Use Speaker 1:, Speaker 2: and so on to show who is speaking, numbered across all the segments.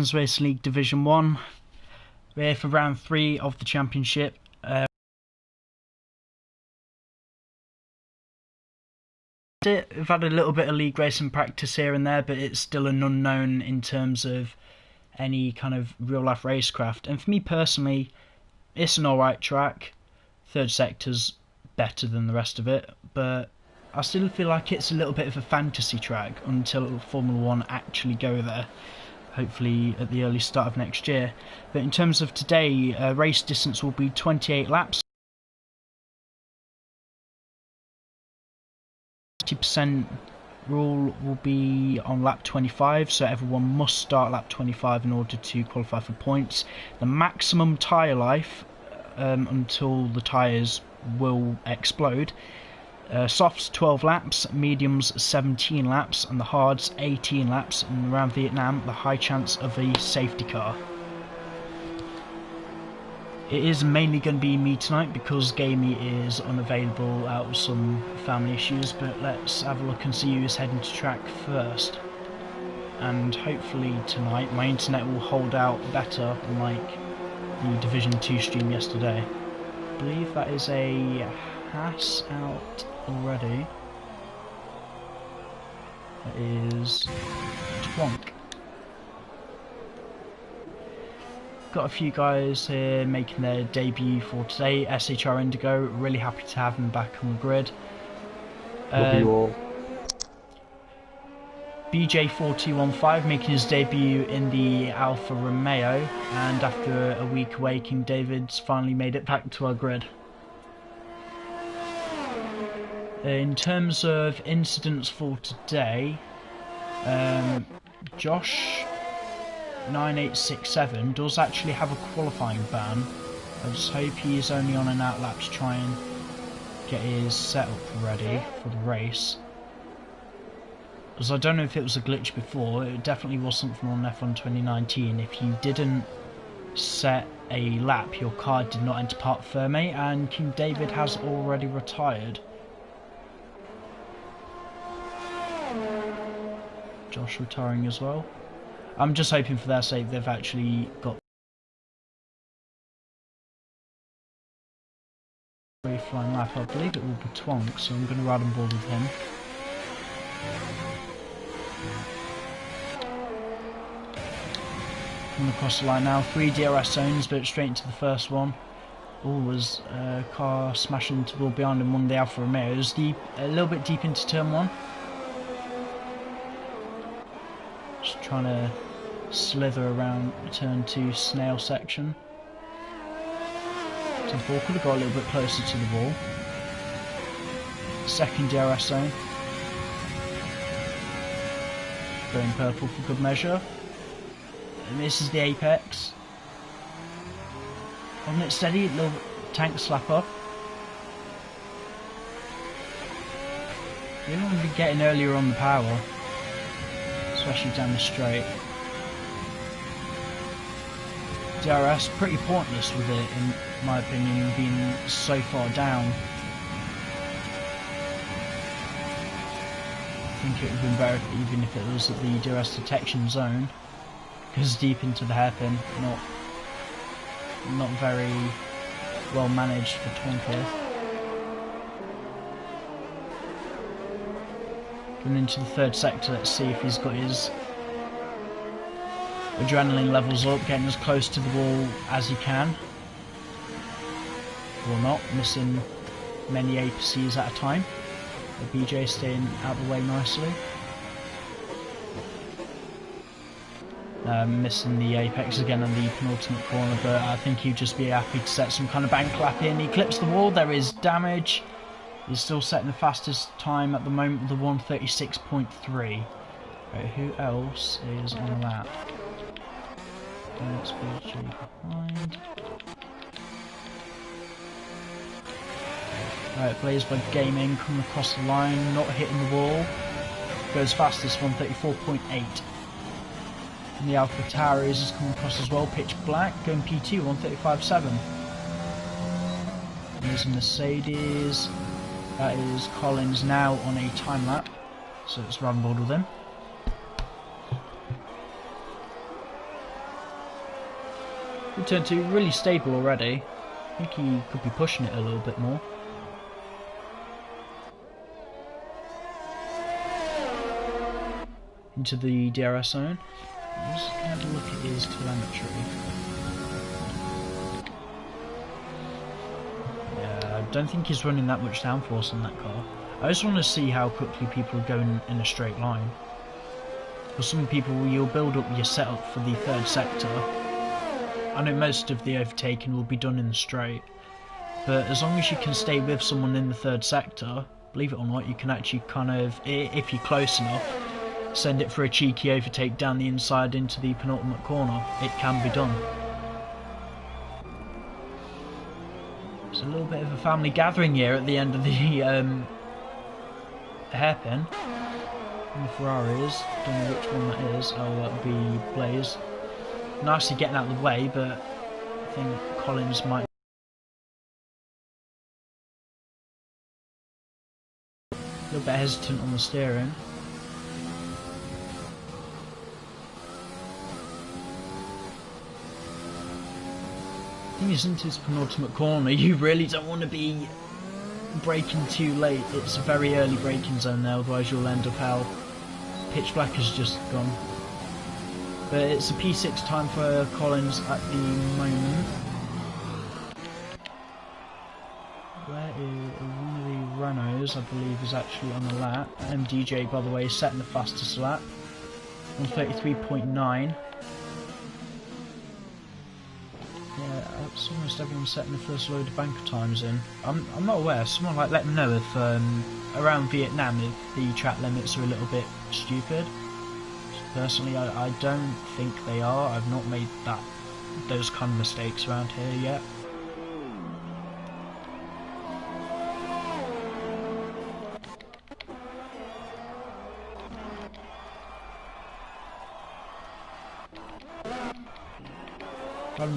Speaker 1: Race League Division 1. We're here for round 3 of the championship. We've had a little bit of league racing practice here and there, but it's still an unknown in terms of any kind of real life racecraft. And for me personally, it's an alright track. Third sector's better than the rest of it, but I still feel like it's a little bit of a fantasy track until Formula 1 actually go there. Hopefully at the early start of next year. But in terms of today, race distance will be 28 laps. 50% rule will be on lap 25, so everyone must start lap 25 in order to qualify for points. The maximum tyre life until the tyres will explode. Softs 12 laps, mediums 17 laps, and the hards 18 laps. And around Vietnam, the high chance of a safety car. It is mainly going to be me tonight because Gamey is unavailable out of some family issues, but let's have a look and see who's heading to track first. And hopefully tonight my internet will hold out better, unlike the Division 2 stream yesterday. I believe that is a Haas out already. That is Twonk. Got a few guys here making their debut for today. SHR Indigo, really happy to have him back on the grid. BJ4215 making his debut in the Alfa Romeo, and after a week away, King David's finally made it back to our grid. In terms of incidents for today, Josh 9867 does actually have a qualifying ban. I just hope he's only on an out lap to try and get his setup ready for the race. Because I don't know if it was a glitch before, it definitely was something on F1 2019. If you didn't set a lap, your car did not enter Parc Ferme, and King David has already retired. Josh retiring as well. I'm just hoping for their sake they've actually got a free flying lap. I believe it will be Twonk, so I'm going to ride on board with him. Coming across the line now, 3 DRS zones, but straight into the first one. Was a car smashing into the wall behind him, one of the Alfa Romeos, a little bit deep into turn 1. Just trying to slither around turn 2 snail section. Turn 4 could have got a little bit closer to the wall. Second DRS zone. Going purple for good measure. And this is the apex. Holding it steady, little tank slapper. You don't want to be getting earlier on the power, especially down the straight. DRS pretty pointless with it, in my opinion, being so far down. I think it would have been better even if it was at the DRS detection zone, because deep into the hairpin, not very well managed for Twonk here. Going into the third sector, let's see if he's got his adrenaline levels up, getting as close to the wall as he can. Or not, missing many apeces at a time. The BJ staying out of the way nicely. Missing the apex again on the penultimate corner, but I think he'd just be happy to set some kind of bank lap in. He clips the wall, there is damage. He's still setting the fastest time at the moment with the 1:36.3. Right, who else is on that? Let's be behind. Right, Blaze by Gaming coming across the line, not hitting the wall. Goes fastest, 1:34.8. And the Alpha Tauris is coming across as well, pitch black, going P2, 1:35.7. And there's a Mercedes. That is Collins now on a time lap, so let's run board with him. Turn 2, really stable already. I think he could be pushing it a little bit more. Into the DRS zone. I'm just going to have a look at his telemetry. Yeah, I don't think he's running that much downforce on that car. I just want to see how quickly people are going in a straight line. For some people, you'll build up your setup for the third sector. I know most of the overtaking will be done in the straight, but as long as you can stay with someone in the third sector, believe it or not, you can actually kind of, if you're close enough, send it for a cheeky overtake down the inside into the penultimate corner. It can be done. It's a little bit of a family gathering here at the end of the hairpin. And the Ferraris, don't know which one that is. Oh, that'll be Blaze. Nicely getting out of the way, but I think Collins might a little bit hesitant on the steering. The thing is, into this penultimate corner, you really don't want to be braking too late. It's a very early braking zone there, otherwise you'll end up how pitch black has just gone. But it's a P6 time for Collins at the moment. Where is one of the Renaults, I believe, is actually on the lap. MDJ, by the way, is setting the fastest lap. 133.9. Yeah, it's almost everyone setting the first load of banker times in. I'm not aware. Someone let me know if around Vietnam if the track limits are a little bit stupid. Personally, I don't think they are. I've not made those kind of mistakes around here yet.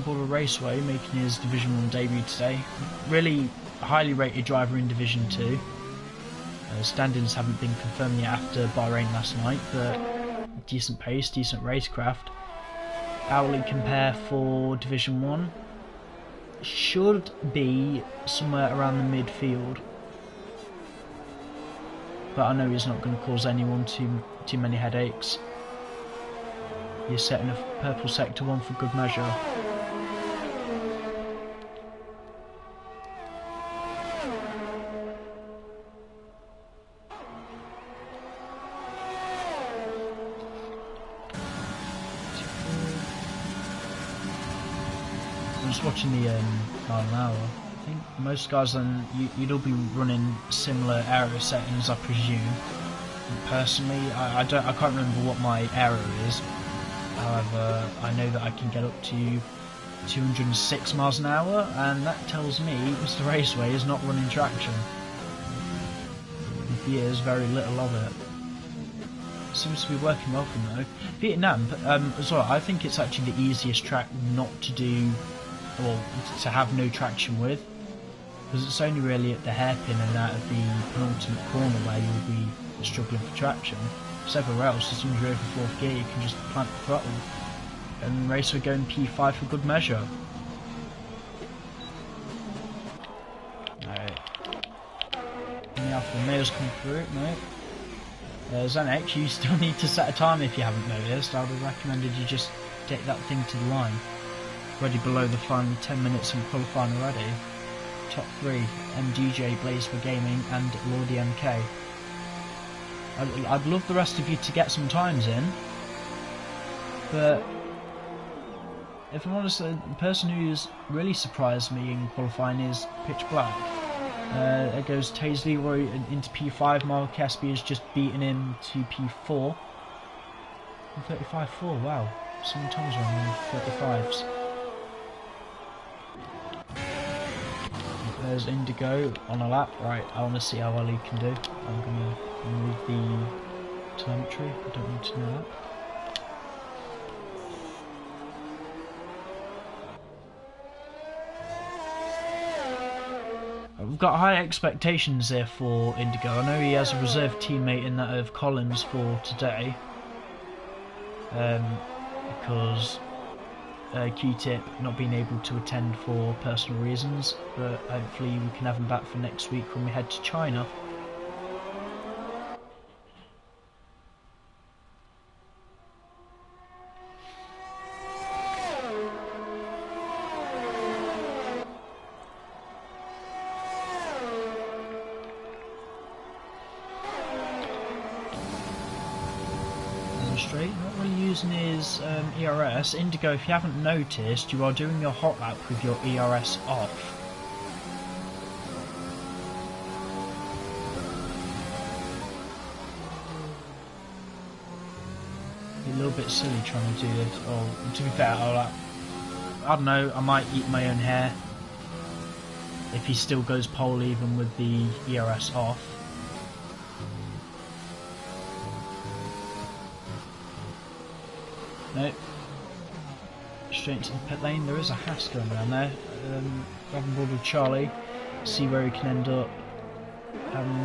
Speaker 1: Border Raceway making his Division 1 debut today. Really highly rated driver in Division 2. Standings haven't been confirmed yet after Bahrain last night, but decent pace, decent racecraft. Hourly compare for Division 1 should be somewhere around the midfield, but I know he's not going to cause anyone too many headaches. He's setting a purple sector 1 for good measure. Watching the mile an hour, I think most guys you'd all be running similar aero settings, I presume. And personally, I can't remember what my aero is. However, I know that I can get up to 206 miles an hour, and that tells me Mr. Raceway is not running traction. He is very little of it. Seems to be working well for him though. Vietnam, as well, I think it's actually the easiest track not to do. Well, to have no traction with, because it's only really at the hairpin and out of the penultimate corner where you'll be struggling for traction. So everywhere else, as soon as you're over fourth gear, you can just plant the throttle. And Racer going P5 for good measure. Alright. And the Alpha Romeo's come through, no. Zanex, you still need to set a time if you haven't noticed. I would have recommended you just get that thing to the line. Already below the final 10 minutes in qualifying already. Top 3, MDJ, Blaze for Gaming and Lordy MK. I'd love the rest of you to get some times in, but if I'm honest, the person who's really surprised me in qualifying is Pitch Black. There goes Taze Leroy into P5, Mark Caspi has just beaten him to P4. 35.4, wow, some times running 35s. There's Indigo on a lap. Right, I want to see how well he can do. I'm going to remove the telemetry. I don't need to know that. We've got high expectations here for Indigo. I know he has a reserve teammate in that of Collins for today. Because Q-Tip not being able to attend for personal reasons, but hopefully we can have him back for next week when we head to China. Straight, not really using his ERS. Indigo, if you haven't noticed, you are doing your hot lap with your ERS off. You're a little bit silly trying to do this. Oh, to be fair, I don't know, I might eat my own hair if he still goes pole even with the ERS off. Nope. Straight into the pit lane. There is a Haas going around there. Grabbing board with Charlie. See where he can end up.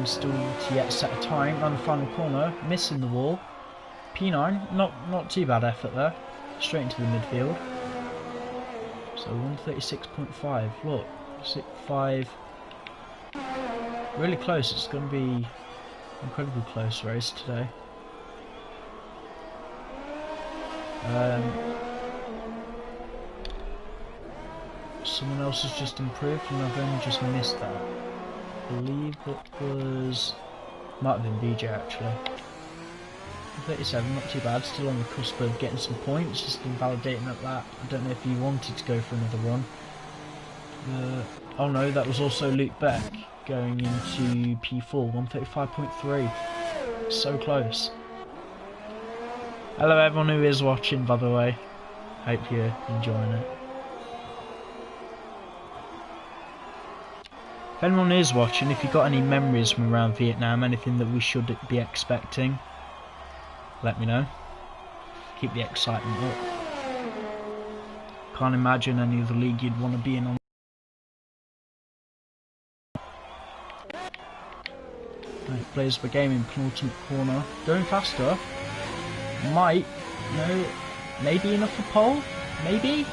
Speaker 1: Still to yet set a time. Around the final corner. Missing the wall. P9. Not too bad effort there. Straight into the midfield. So 136.5. Look. 6.5. Really close. It's going to be incredibly close race today. Someone else has just improved and I've only just missed that. I believe it was... might have been BJ actually. 37, not too bad, still on the cusp of getting some points, just invalidating at that. I don't know if he wanted to go for another run. Oh no, that was also Luke Beck going into P4, 135.3. So close. Hello everyone who is watching, by the way. Hope you're enjoying it. If anyone is watching, if you've got any memories from around Vietnam, anything that we should be expecting, let me know. Keep the excitement up. Can't imagine any other league you'd want to be in on. Right, players for gaming, penultimate corner. Going faster. Might, no, maybe enough for pole, maybe?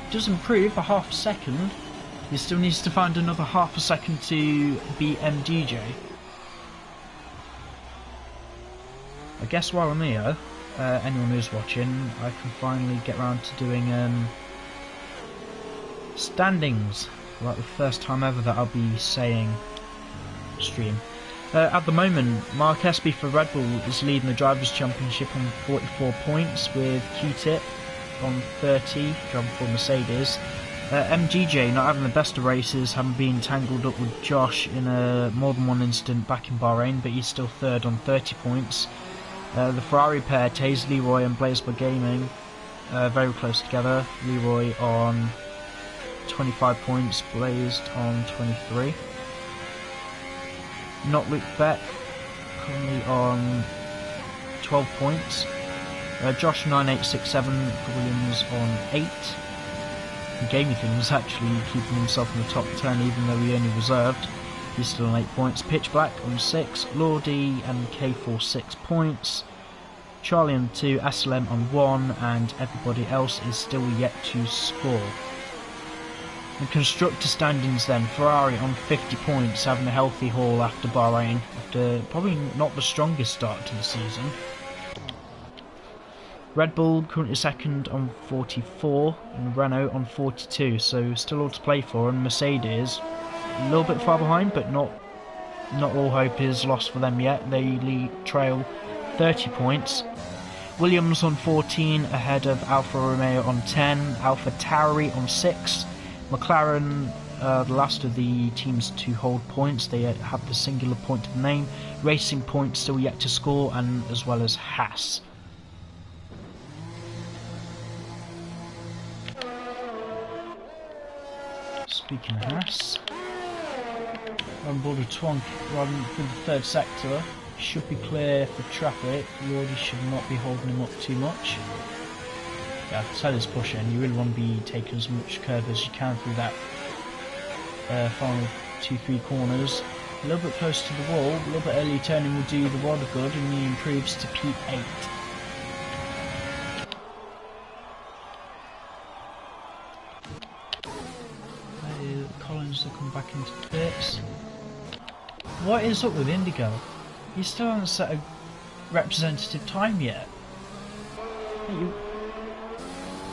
Speaker 1: Does improve a half a second. He still needs to find another half a second to beat MDJ. I guess while I'm here, anyone who's watching, I can finally get around to doing standings. Like the first time ever that I'll be saying stream. At the moment, Mark Espy for Red Bull is leading the Drivers' Championship on 44 points, with Q-Tip on 30, driving for Mercedes. MGJ not having the best of races, having been tangled up with Josh in more than one incident back in Bahrain, but he's still third on 30 points. The Ferrari pair, Taze Leroy and Blazeball Gaming, very close together. Leroy on 25 points, Blazed on 23. Not Luke Beck, currently on 12 points. Josh 9867 for Williams on 8. Gaming Things actually keeping himself in the top 10 even though he only reserved. He's still on 8 points. Pitch Black on 6. Lordy and K4 6 points. Charlie on 2. SLM on 1. And everybody else is still yet to score. The constructor standings then, Ferrari on 50 points, having a healthy haul after Bahrain, after probably not the strongest start to the season. Red Bull currently second on 44, and Renault on 42, so still all to play for, and Mercedes a little bit far behind, but not all hope is lost for them yet. They trail 30 points. Williams on 14, ahead of Alfa Romeo on 10, Alpha Tauri on 6, McLaren, the last of the teams to hold points. They have the singular point of the name. Racing Point still yet to score, and as well as Haas. Speaking of Haas, on board with Twonk running through the third sector. Should be clear for traffic. Lordy should not be holding him up too much. Yeah, so this pushing, you really want to be taking as much curve as you can through that final 2-3 corners. A little bit close to the wall, a little bit early turning will do the world of good, and he improves to P8. come back into the pits. What is up with Indigo? He still hasn't set a representative time yet.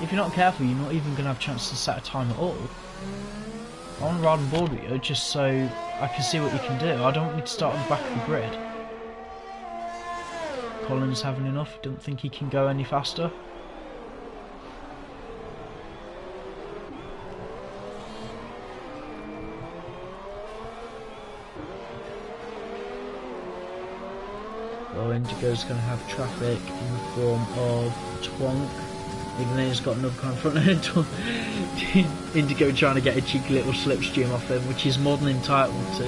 Speaker 1: If you're not careful, you're not even going to have a chance to set a time at all. I want to ride on board with you just so I can see what you can do. I don't want you to start on the back of the grid. Colin's having enough, don't think he can go any faster. Well, Indigo's going to have traffic in the form of Twonk, even though he's got another car in front of him. Indigo trying to get a cheeky little slipstream off him, which he's more than entitled to.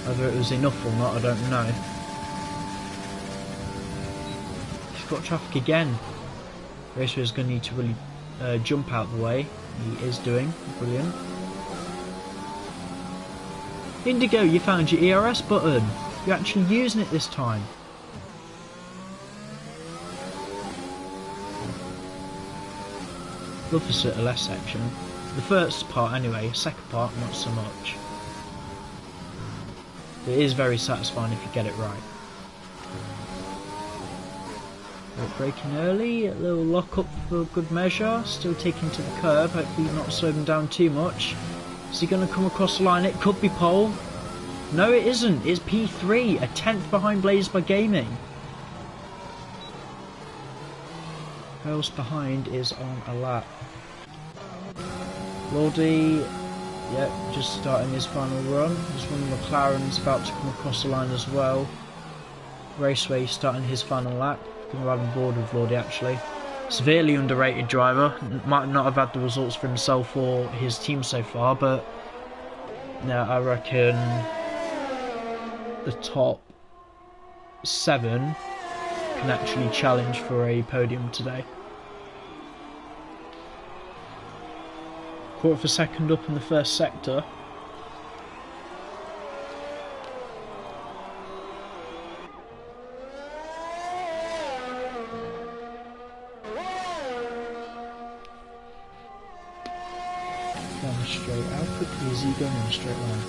Speaker 1: Whether it was enough or not, I don't know. He's got traffic again. Raceway's going to need to really jump out the way. He is doing. Brilliant. Indigo, you found your ERS button. You're actually using it this time. Love the sort of left section. The first part anyway, second part not so much. But it is very satisfying if you get it right. Braking early, a little lock up for good measure, still taking to the curb, hopefully not slowing him down too much. Is he going to come across the line? It could be pole. No, it isn't. It's P3, a 10th behind Blazed by Gaming. Who else behind is on a lap? Lordy, yep, just starting his final run. There's one of McLaren's about to come across the line as well. Raceway starting his final lap. Going to ride on board with Lordy actually. Severely underrated driver. Might not have had the results for himself or his team so far, but no, I reckon the top 7 can actually challenge for a podium today. Quarter of a second up in the first sector. Down the straight. How quickly is he going in a straight line?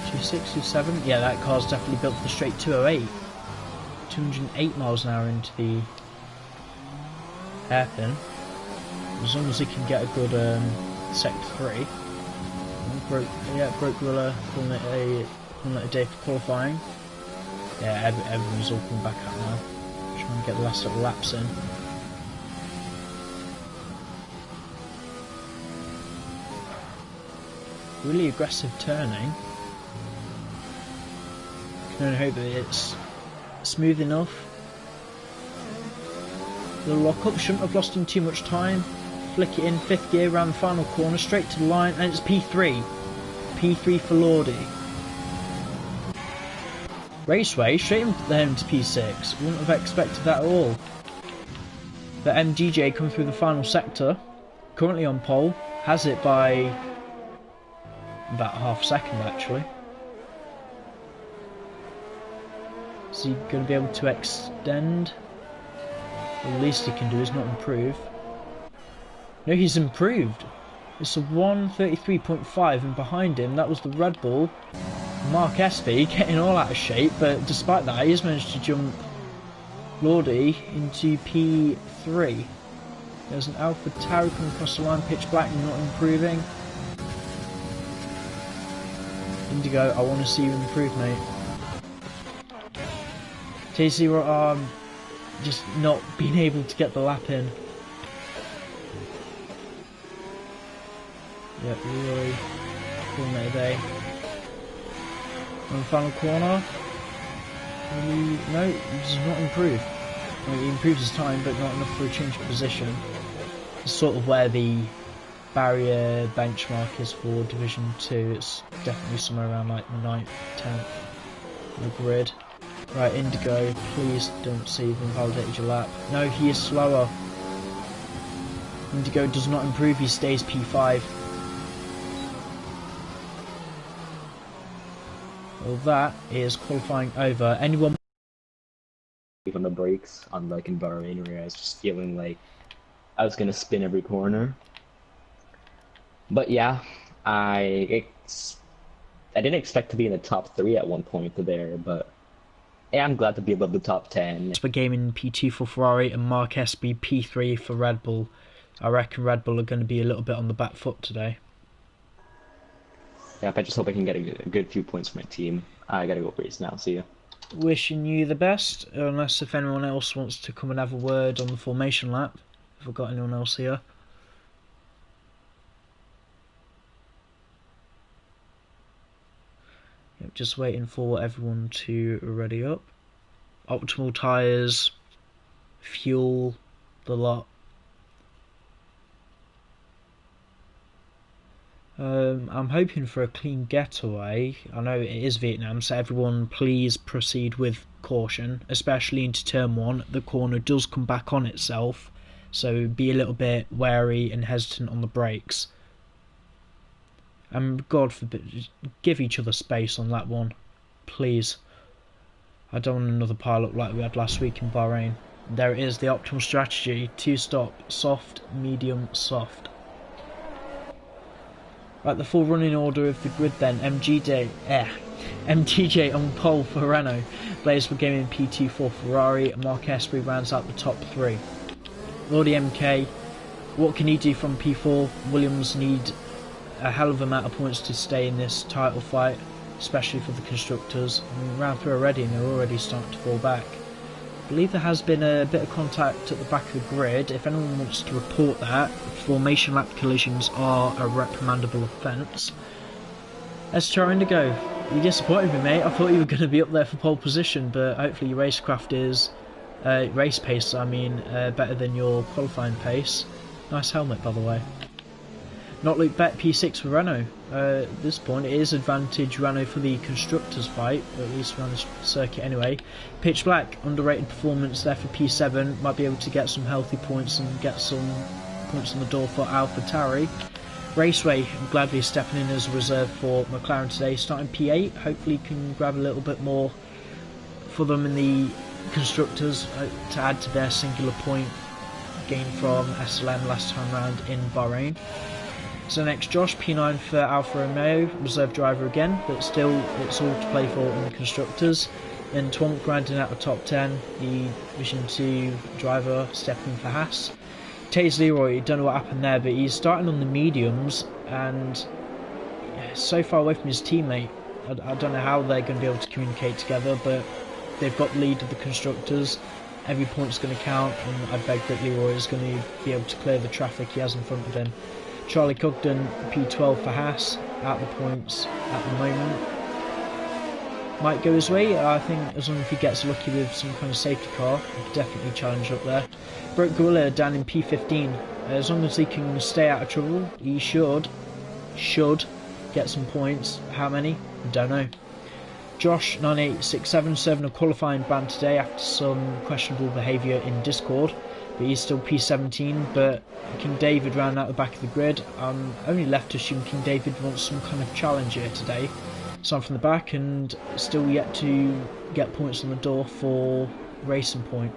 Speaker 1: .267? Yeah, that car's definitely built for the straight 208. 208 miles an hour into the hairpin. As long as he can get a good sector 3. Broke Gorilla calling it a day for qualifying. Yeah, everyone's all coming back out now. Trying to get the last little laps in. Really aggressive turning. Can only hope that it's smooth enough. The lock up shouldn't have lost him too much time. Flick it in 5th gear around the final corner, straight to the line, and it's P3. P3 for Lordy. Raceway straight into P6. Wouldn't have expected that at all. The MDJ coming through the final sector, currently on pole, has it by about half a second actually. Is he going to be able to extend? The least he can do is not improve. No, he's improved. It's a 1:33.5, and behind him that was the Red Bull Mark SV getting all out of shape, but despite that he's managed to jump Lordy into P3. There's an Alpha Tauri coming across the line, pitch black, not improving. Indigo, I want to see you improve, mate. T0 just not being able to get the lap in. Yep, really calling it a day. On the final corner. No, he does not improve. Well, he improves his time, but not enough for a change of position. It's sort of where the barrier benchmark is for Division 2. It's definitely somewhere around like the 9th, 10th on the grid. Right, Indigo, please don't say you've invalidated your lap. No, he is slower. Indigo does not improve, he stays P5. Well, that is qualifying over. Anyone
Speaker 2: on the brakes, unlike in Bahrain, where I was just feeling like I was gonna spin every corner. But yeah, I didn't expect to be in the top 3 at one point there, but yeah, I'm glad to be above the top 10.
Speaker 1: For gaming P2 for Ferrari and Mark Espy P3 for Red Bull. I reckon Red Bull are going to be a little bit on the back foot today.
Speaker 2: Yeah, I just hope I can get a good few points for my team. I gotta go race now. See ya.
Speaker 1: Wishing you the best, unless if anyone else wants to come and have a word on the formation lap. If I've got anyone else here. Yep, just waiting for everyone to ready up. Optimal tyres, fuel, the lot. I'm hoping for a clean getaway. I know it is Vietnam, so everyone please proceed with caution, especially into turn 1. The corner does come back on itself, so be a little bit wary and hesitant on the brakes. And God forbid, give each other space on that one, please. I don't want another pile-up like we had last week in Bahrain. There it is, the optimal strategy. 2-stop, soft, medium, soft. Right, the full running order of the grid then. MTJ on pole for Renault. Blaze were gaming P2 for Ferrari. And Mark Espy rounds out the top 3. Lordy MK, what can he do from P4? Williams need a hell of a amount of points to stay in this title fight, especially for the constructors. I mean, round 3 already and they're already starting to fall back. I believe there has been a bit of contact at the back of the grid. If anyone wants to report that, formation lap collisions are a reprimandable offence. Let's try and go. You disappointed me, mate. I thought you were going to be up there for pole position, but hopefully your racecraft is, race pace, better than your qualifying pace. Nice helmet, by the way. Not Luke Bet P6 for Renault. At this point, it is advantage Renault for the constructors fight, at least around the circuit anyway. Pitch Black, underrated performance there for P7. Might be able to get some healthy points and get some points on the door for AlphaTauri. Raceway, gladly stepping in as a reserve for McLaren today, starting P8. Hopefully can grab a little bit more for them in the constructors to add to their singular point gained from SLM last time round in Bahrain. So next, Josh, P9 for Alfa Romeo, reserve driver again, but still it's all to play for in the constructors. Then Twonk rounding out the top 10, the Vision 2 driver stepping for Haas. Taze Leroy, don't know what happened there, but he's starting on the mediums and so far away from his teammate. I don't know how they're going to be able to communicate together, but they've got the lead of the constructors. Every point's going to count, and I beg that Leroy is going to be able to clear the traffic he has in front of him. Charlie Cogden, P12 for Haas, out the points at the moment. Might go his way. I think as long as he gets lucky with some kind of safety car, he could definitely challenge up there. Broke Gorilla down in P15. As long as he can stay out of trouble, he should get some points. How many? I don't know. Josh 9867 serving a qualifying ban today after some questionable behaviour in Discord. But he's still P17, but King David round out the back of the grid. I'm only left to assume King David wants some kind of challenge here today. So I'm from the back and still yet to get points on the door for Racing Point.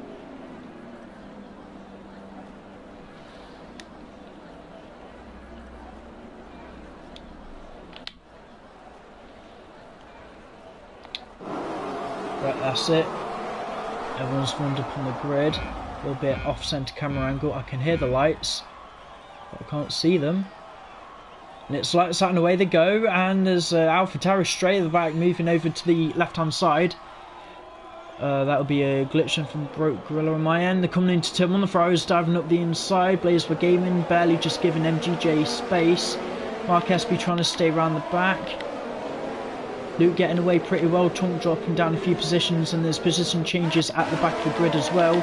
Speaker 1: Right, that's it. Everyone's formed up on the grid. A little bit off-centre camera angle. I can hear the lights, but I can't see them. And it's lights out and away they go. And there's AlphaTauri straight at the back, moving over to the left-hand side. That'll be a glitch from Broke Gorilla on my end. They're coming into turn 1. The Ferrari's diving up the inside. Blaze for Gaming, barely just giving MGJ space. Mark Espy trying to stay around the back. Luke getting away pretty well. Tonk dropping down a few positions, and there's position changes at the back of the grid as well.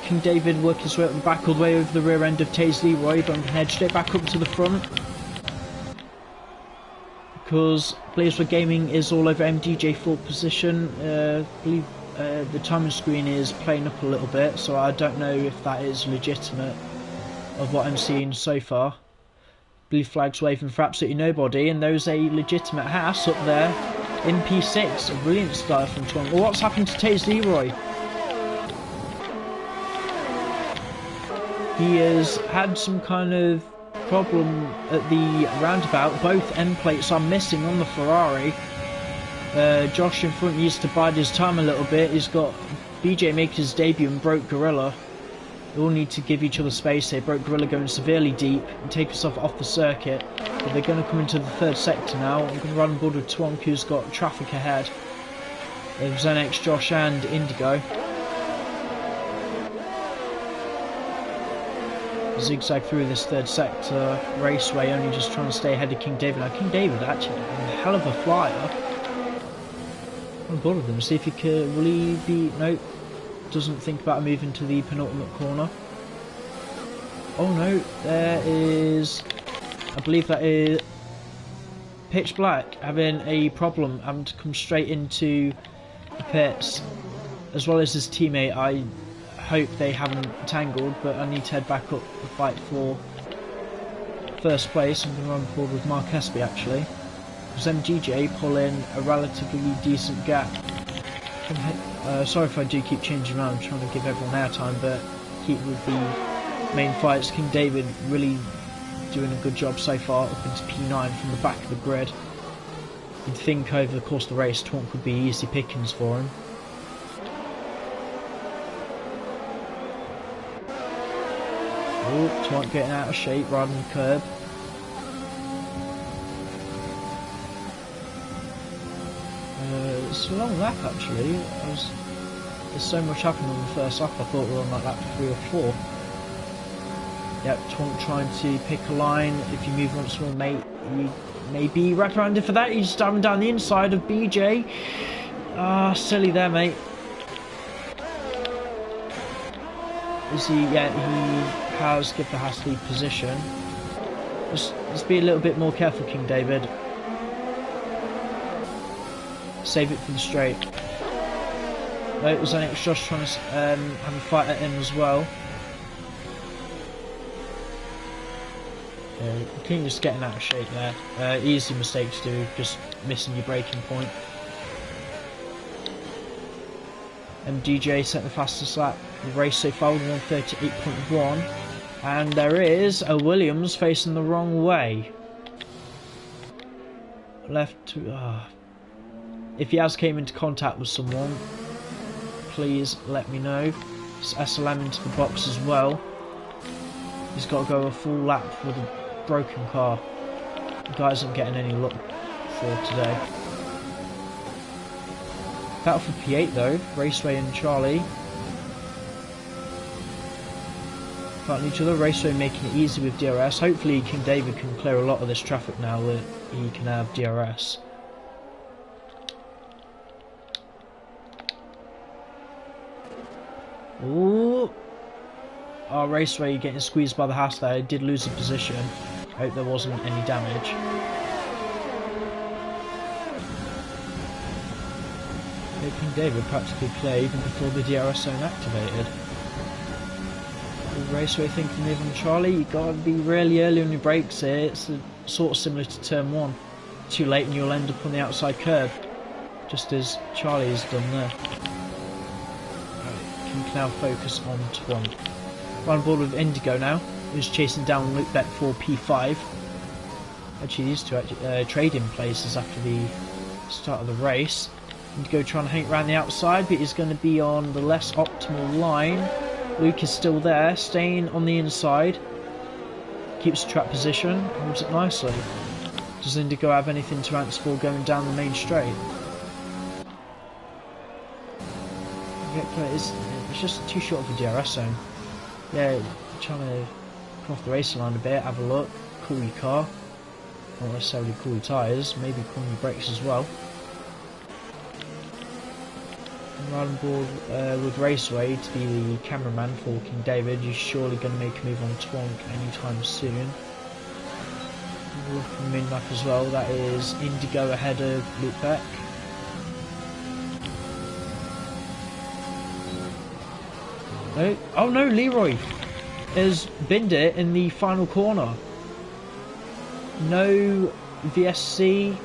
Speaker 1: King David working his way up the back all the way over the rear end of Taze Leroy, but I'm going to head straight back up to the front because Blaze for Gaming is all over MDJ 4th position. I believe the timing screen is playing up a little bit, so I don't know if that is legitimate of what I'm seeing so far. Blue flags waving for absolutely nobody, and there's a legitimate Haas up there in P6. A brilliant start from Twonk. Well, what's happened to Taze Leroy? He has had some kind of problem at the roundabout. Both end plates are missing on the Ferrari. Josh in front needs to bide his time a little bit. He's got BJ making his debut and broke Gorilla. They all need to give each other space here. Broke Gorilla going severely deep and take himself off the circuit. But they're going to come into the third sector now. I'm going to run on board with Twonk, who's got traffic ahead of Xenex, Josh and Indigo. Zigzag through this third sector raceway, only just trying to stay ahead of King David. Now King David actually a hell of a flyer. I'm bored of them. See if he could. Will he be? Nope. Doesn't think about moving to the penultimate corner. Oh no, there is. I believe that is Pitch Black having a problem, having to come straight into the pits, as well as his teammate. I hope they haven't tangled, but I need to head back up the fight for first place. I'm going to run forward with Mark Espy actually. Because MGJ pulling a relatively decent gap. Sorry if I do keep changing around, I'm trying to give everyone airtime, but keep with the main fights. King David really doing a good job so far up into P9 from the back of the grid. You'd think over the course of the race Twonk would be easy pickings for him. Oh, Twonk getting out of shape, riding the curb. It's a long lap actually. There's so much happening on the first lap. I thought we were on like lap 3 or 4. Yep, Twonk trying to pick a line. If you move once more, mate, you may be reprimanded for that. He's diving down the inside of BJ. Ah, silly there, mate. Is he? Yeah, he has given the Haas lead position. Just be a little bit more careful, King David. Save it for the straight. No, it was an extra Josh trying to have a fight at him as well. King just getting out of shape there. Easy mistake to do, just missing your braking point. MDJ set the fastest lap of the race so far with 138.1. And there is a Williams facing the wrong way. Left to... If he has came into contact with someone, please let me know. It's SLM into the box as well. He's got to go a full lap with a broken car. The guy isn't getting any luck for today. Battle for P8 though. Raceway and Charlie fighting each other. Raceway making it easy with DRS. Hopefully King David can clear a lot of this traffic now that he can have DRS. Ooh. Our Raceway getting squeezed by the Haas there. He did lose a position. I hope there wasn't any damage. King David practically clear even before the DRS zone activated. The Raceway thinking move on Charlie. You gotta be really early on your brakes here. It's sort of similar to turn 1. Too late and you'll end up on the outside curb, just as Charlie has done there. Can now focus on Twonk. Run board with Indigo now, who's chasing down Luke Beck for P5. Actually, these two trade in places after the start of the race. Indigo trying to hang around the outside, but he's going to be on the less optimal line. Luke is still there, staying on the inside. Keeps the track position, holds it nicely. Does Indigo have anything to answer for going down the main straight? It's just too short of a DRS zone. Yeah, trying to come off the racing line a bit, have a look, cool your car. Not necessarily cool your tyres, maybe cool your brakes as well. And riding board with Raceway to be the cameraman for King David. You're surely going to make a move on Twonk anytime soon. Look from the map as well, that is Indigo ahead of Luke Beck. No. Oh no, Leroy has binned it in the final corner. No VSC,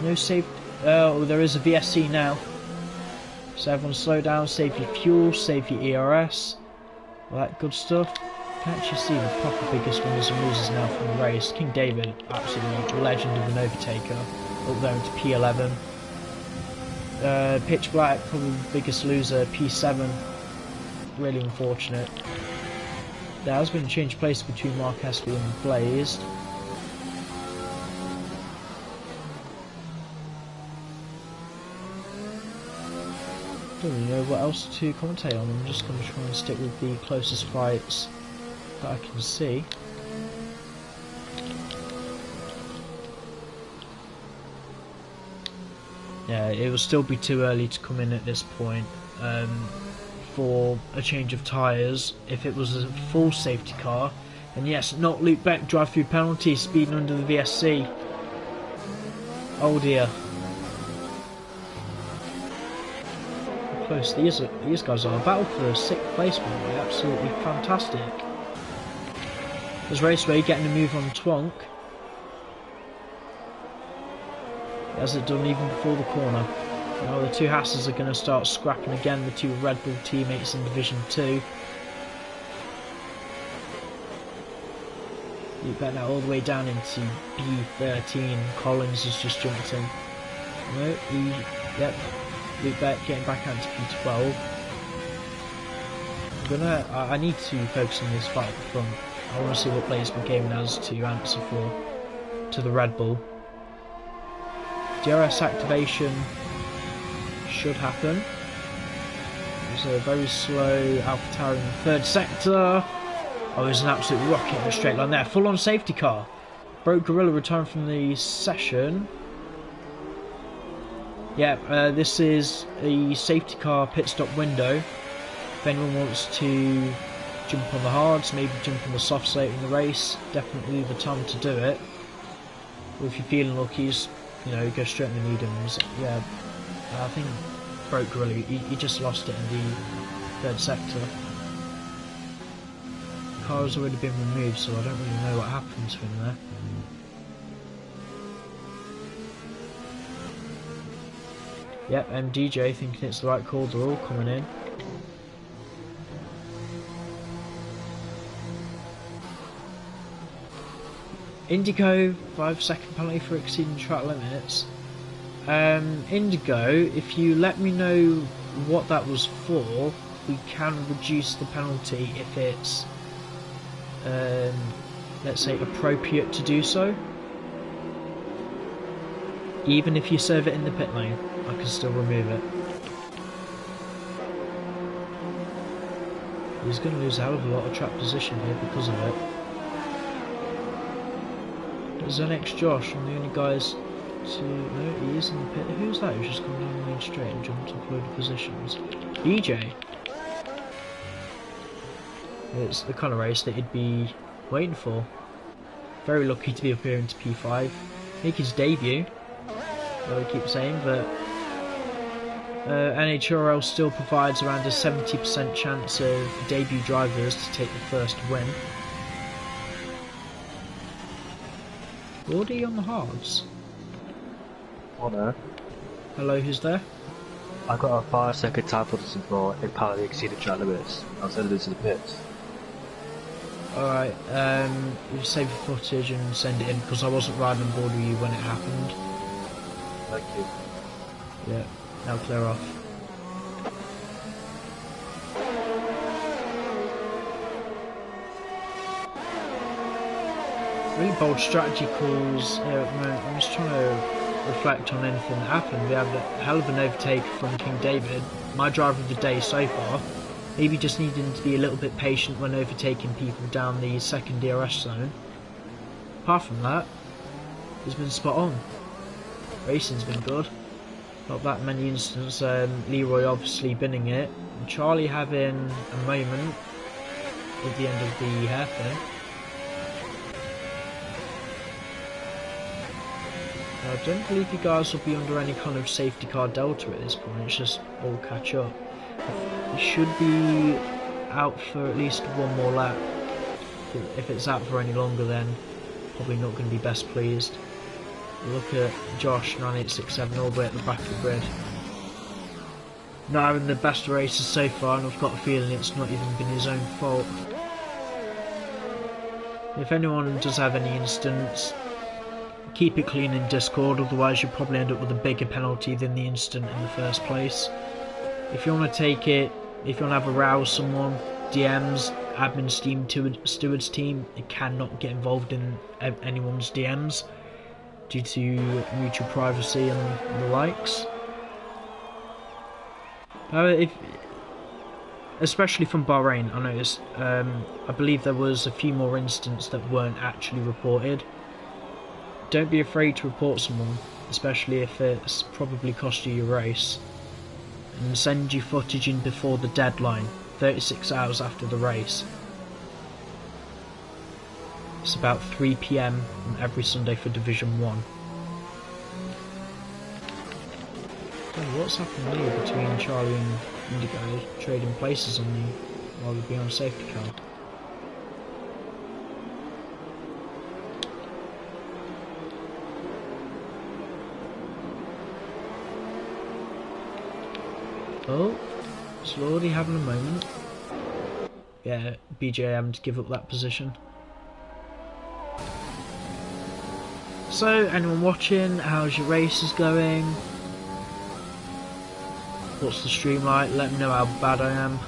Speaker 1: no save. Oh, there is a VSC now. So everyone slow down, save your fuel, save your ERS, all that good stuff. can actually see the proper biggest winners and losers now from the race. King David, absolutely legend of an overtaker, up there into P11. Pitch Black, probably the biggest loser, P7. Really unfortunate. There has been a change of place between Mark Espy and Blazed. Don't really know what else to commentate on. I'm just going to try and stick with the closest fights that I can see. Yeah, it will still be too early to come in at this point for a change of tyres. If it was a full safety car, and yes, not Luke Beck drive-through penalty, speeding under the VSC. Oh dear. How close these guys are. Battle for 6th place, by the way, absolutely fantastic. There's Raceway getting a move on Twonk. He has it done even before the corner. Now the two Hasses are going to start scrapping again, the two Red Bull teammates in Division 2. You bet that all the way down into B13. Collins has just jumped in. No, yep. Luke Beck getting back out to P12. I need to focus on this fight at the front. I want to see what Blaze Gaming has to answer to the Red Bull. DRS activation should happen. There's a very slow AlphaTauri in the 3rd sector. Oh, there's an absolute rocket in a straight line there. Full on safety car. Broke Gorilla retiring from the session. Yeah, this is a safety car pit stop window. If anyone wants to jump on the hards, maybe jump on the softs later in the race, definitely the time to do it. Or if you're feeling lucky, you know, go straight in the mediums. Yeah, I think Broke Gorilla, he just lost it in the 3rd sector. The car has already been removed, so I don't really know what happened to him there. Yep, MDJ thinking it's the right call, they're all coming in. Indigo, 5-second penalty for exceeding track limits. Indigo, if you let me know what that was for, we can reduce the penalty if it's, let's say, appropriate to do so. Even if you serve it in the pit lane, I can still remove it. He's going to lose a hell of a lot of track position here because of it. Zenix Josh, one of the only guys to... No, he is in the pit. Who's that who's just gone down the main straight and jumped up a load of positions? EJ. It's the kind of race that you'd be waiting for. Very lucky to be appearing to P5. Make his debut. I keep saying, but Nhrl still provides around a 70% chance of debut drivers to take the first win. Already on the hards.
Speaker 3: Oh no.
Speaker 1: Hello, who's there?
Speaker 3: I got a 5-second time for this for apparently exceeded track limits. I'll send it to the pits.
Speaker 1: Alright, you save the footage and send it in because I wasn't riding on board with you when it happened.
Speaker 3: Thank you.
Speaker 1: Yeah, now clear off. Really bold strategy calls here at the moment. I'm just trying to reflect on anything that happened. We had a hell of an overtake from King David, my driver of the day so far. Maybe just needing to be a little bit patient when overtaking people down the 2nd DRS zone. Apart from that, he's been spot on. Racing's been good. Not that many instances. Leroy obviously binning it. And Charlie having a moment at the end of the hairpin. I don't believe you guys will be under any kind of safety car delta at this point. It's just all catch up. You should be out for at least one more lap. If it's out for any longer, then probably not going to be best pleased. Look at Josh 9867 all the way at the back of the grid. Not having the best races so far, and I've got a feeling it's not even been his own fault. If anyone does have any instants, keep it clean in Discord, otherwise you'll probably end up with a bigger penalty than the instant in the first place. If you want to take it, if you want to have a row with someone, DMs, admin Steam stewards team, it cannot get involved in anyone's DMs due to mutual privacy and the likes. Especially from Bahrain, I noticed, I believe there was a few more incidents that weren't actually reported. Don't be afraid to report someone, especially if it's probably cost you your race. And send you footage in before the deadline, 36 hours after the race. It's about 3 PM on every Sunday for Division 1. Oh, what's happening here between Charlie and Indigo? Trading places on me while we're being on a safety car. Oh, slowly having a moment. Yeah, BJ having to give up that position. So, anyone watching, how's your races going? What's the stream like? Let me know how bad I am.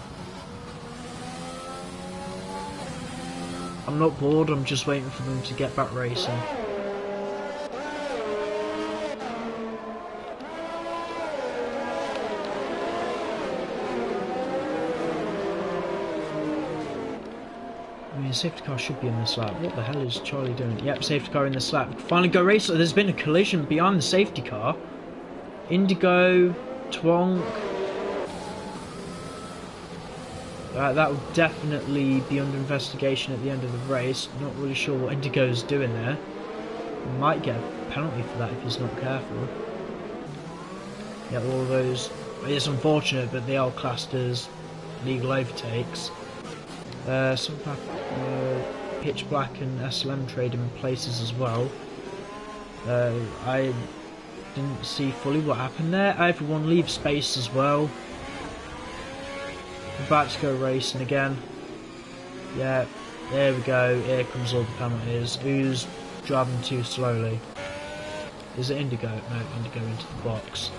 Speaker 1: I'm not bored, I'm just waiting for them to get back racing. I mean, safety car should be in this lap. What the hell is Charlie doing? Yep, safety car in this lap. Finally go race. There's been a collision behind the safety car. Indigo, Twonk. That will definitely be under investigation at the end of the race. Not really sure what Indigo's doing there. He might get a penalty for that if he's not careful. Yeah, all those. It's unfortunate, but they are classed as legal overtakes. Some Pitch Black and SLM trading places as well. I didn't see fully what happened there. Everyone leave space as well. About to go racing again. Yeah, there we go. Here comes all the penalties. Who's driving too slowly? Is it Indigo? No, Indigo into the box.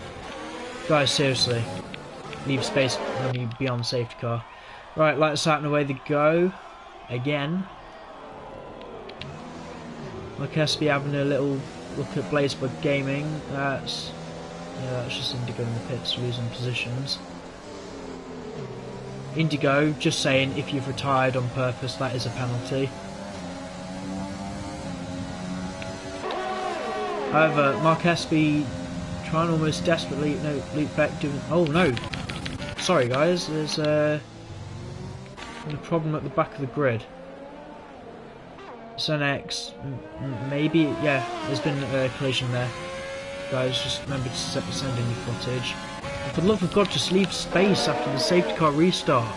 Speaker 1: Guys, seriously, leave space when you be on the safety car. Right, lights out and away they go. Again. McKesby having a little look at Blazebug Gaming. That's just Indigo in the pits losing positions. Indigo, just saying, if you've retired on purpose, that is a penalty. However, Mark Espy trying almost desperately, no, Luke Beck doing, oh no, sorry guys, there's a problem at the back of the grid. Senex, maybe, yeah, there's been a collision there. Guys, just remember to send in your footage. And for the love of God, just leave space after the safety car restart.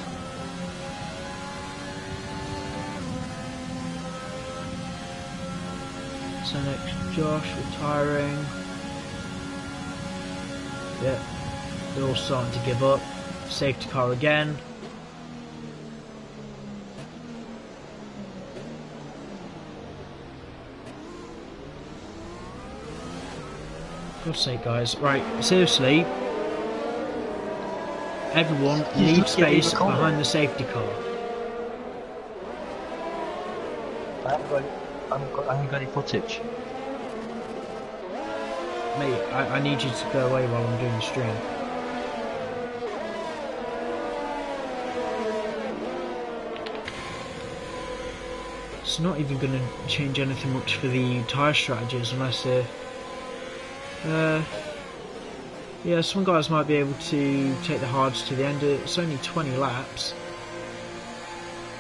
Speaker 1: Senex, Josh, retiring. Yep, they're all starting to give up. Safety car again. For God's sake, guys. Right, seriously. Everyone, leave space behind the safety car.
Speaker 3: I haven't got any footage.
Speaker 1: Mate, I need you to go away while I'm doing the stream. It's not even going to change anything much for the tyre strategies unless they're... yeah, some guys might be able to take the hards to the end. It's only 20 laps.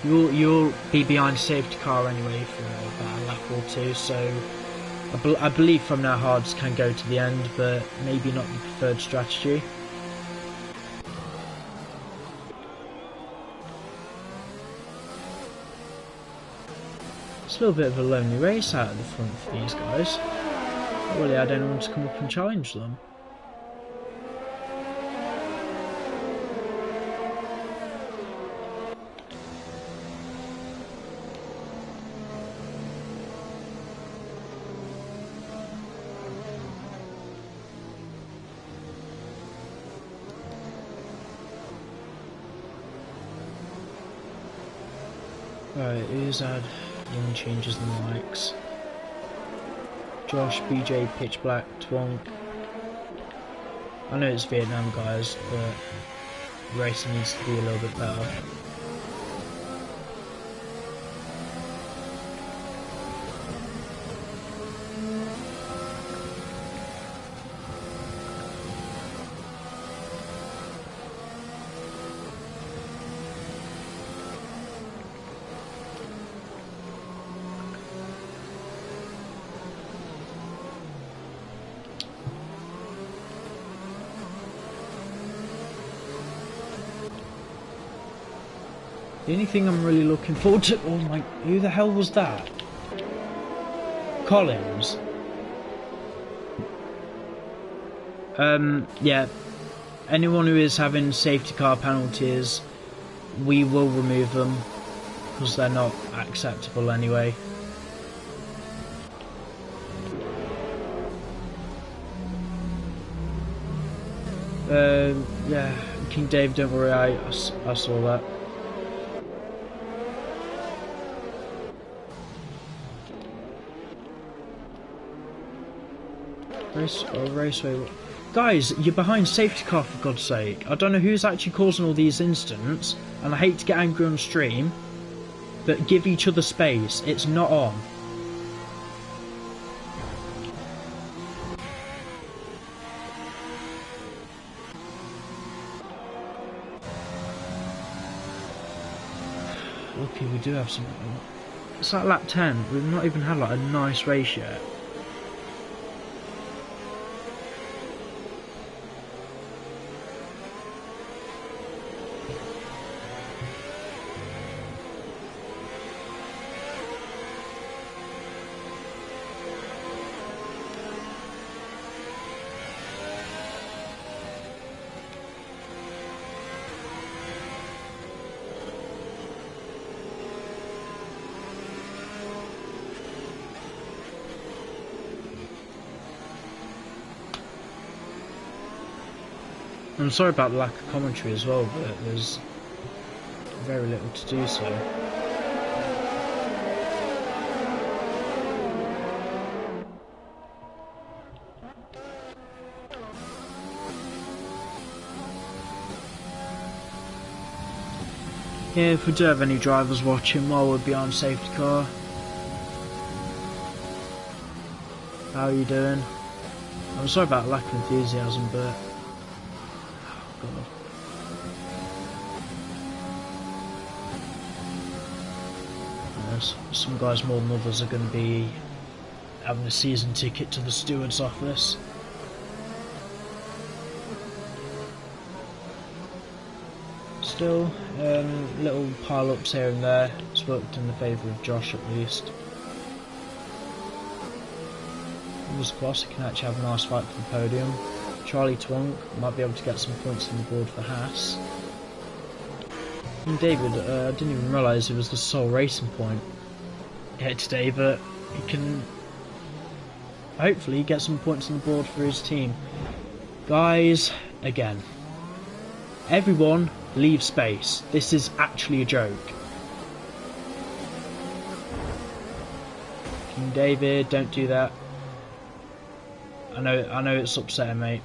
Speaker 1: You'll be behind safety car anyway for about a lap or two, so I believe from now hards can go to the end, but maybe not the preferred strategy. It's a little bit of a lonely race out at the front for these guys. Not really had anyone to come up and challenge them. Right, who's had young changes in the likes? Josh, BJ, Pitch Black, Twonk. I know it's Vietnam guys, but racing needs to be a little bit better. The only thing I'm really looking forward to... Oh my... Who the hell was that? Collins? Yeah. Anyone who is having safety car penalties, we will remove them. Because they're not acceptable anyway. Yeah. King Dave, don't worry, I saw that. Raceway. Guys, you're behind safety car for God's sake. I don't know who's actually causing all these incidents, and I hate to get angry on stream, but give each other space. It's not on. Lucky we do have some. It's like lap 10. We've not even had like a nice race yet. I'm sorry about the lack of commentary as well, but there's very little to do so. Yeah, if we do have any drivers watching while we're behind safety car, how are you doing? I'm sorry about lack of enthusiasm, but God. Some guys more than others are going to be having a season ticket to the steward's office. Still, little pile-ups here and there. It's worked in the favour of Josh at least. Fingers crossed he can actually have a nice fight for the podium. Charlie Twonk might be able to get some points on the board for Haas. And David, I didn't even realise it was the sole racing point here today, but he can hopefully get some points on the board for his team. Guys, again, everyone leave space. This is actually a joke. King David, don't do that. I know it's upsetting, mate.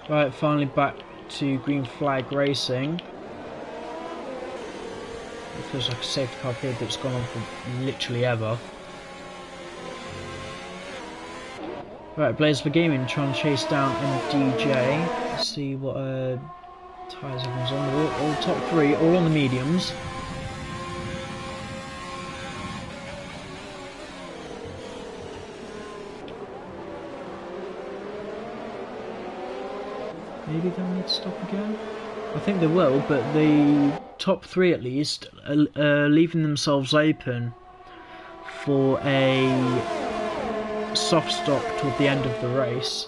Speaker 1: Right, finally back to green flag racing. It feels like a safety car period that's gone on for literally ever. Right, Blaze for Gaming trying to chase down MDJ. Let's see what tyres everyone's on. All top three, all on the mediums. Maybe they'll need to stop again. I think they will, but the top three at least are leaving themselves open for a soft stop toward the end of the race.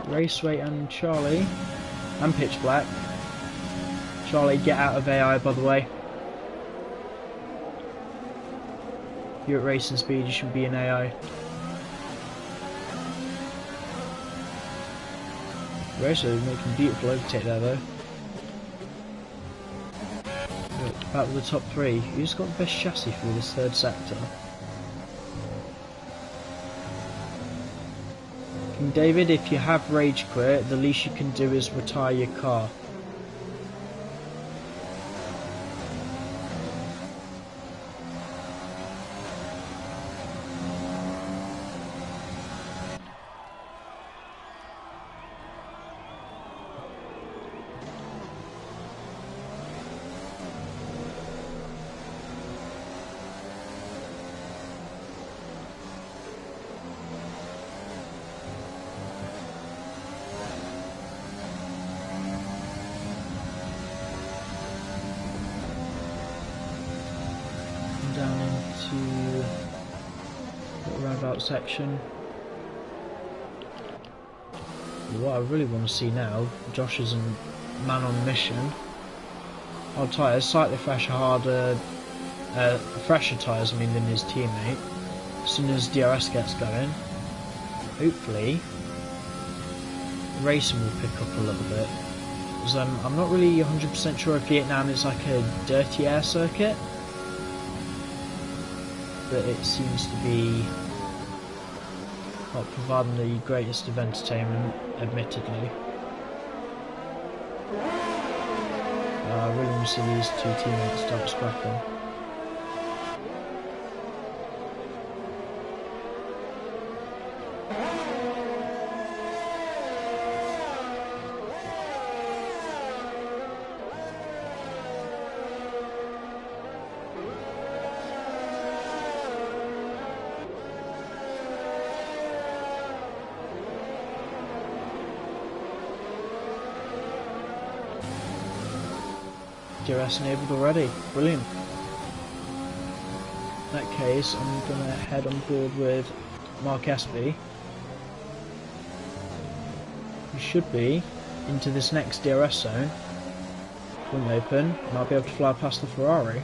Speaker 1: Raceway and Charlie and Pitch Black. Charlie, get out of AI, by the way. You're at racing speed, you should be in AI. Racer making a beautiful overtake there though. Back with the top three. Who's got the best chassis for this third sector? King David, if you have rage quit, the least you can do is retire your car. Down into the roundabout section. What I really want to see now, Josh is a man on mission. Hard tyres, slightly fresher, fresher tyres than his teammate. As soon as DRS gets going, hopefully racing will pick up a little bit. Because I'm not really 100% sure if Vietnam is like a dirty air circuit. But it seems to be not providing the greatest of entertainment, admittedly. I really want to see these two teammates start scrapping. DRS enabled already, brilliant. In that case, I'm going to head on board with Mark Espy. We should be into this next DRS zone. Wouldn't open, might be able to fly past the Ferrari.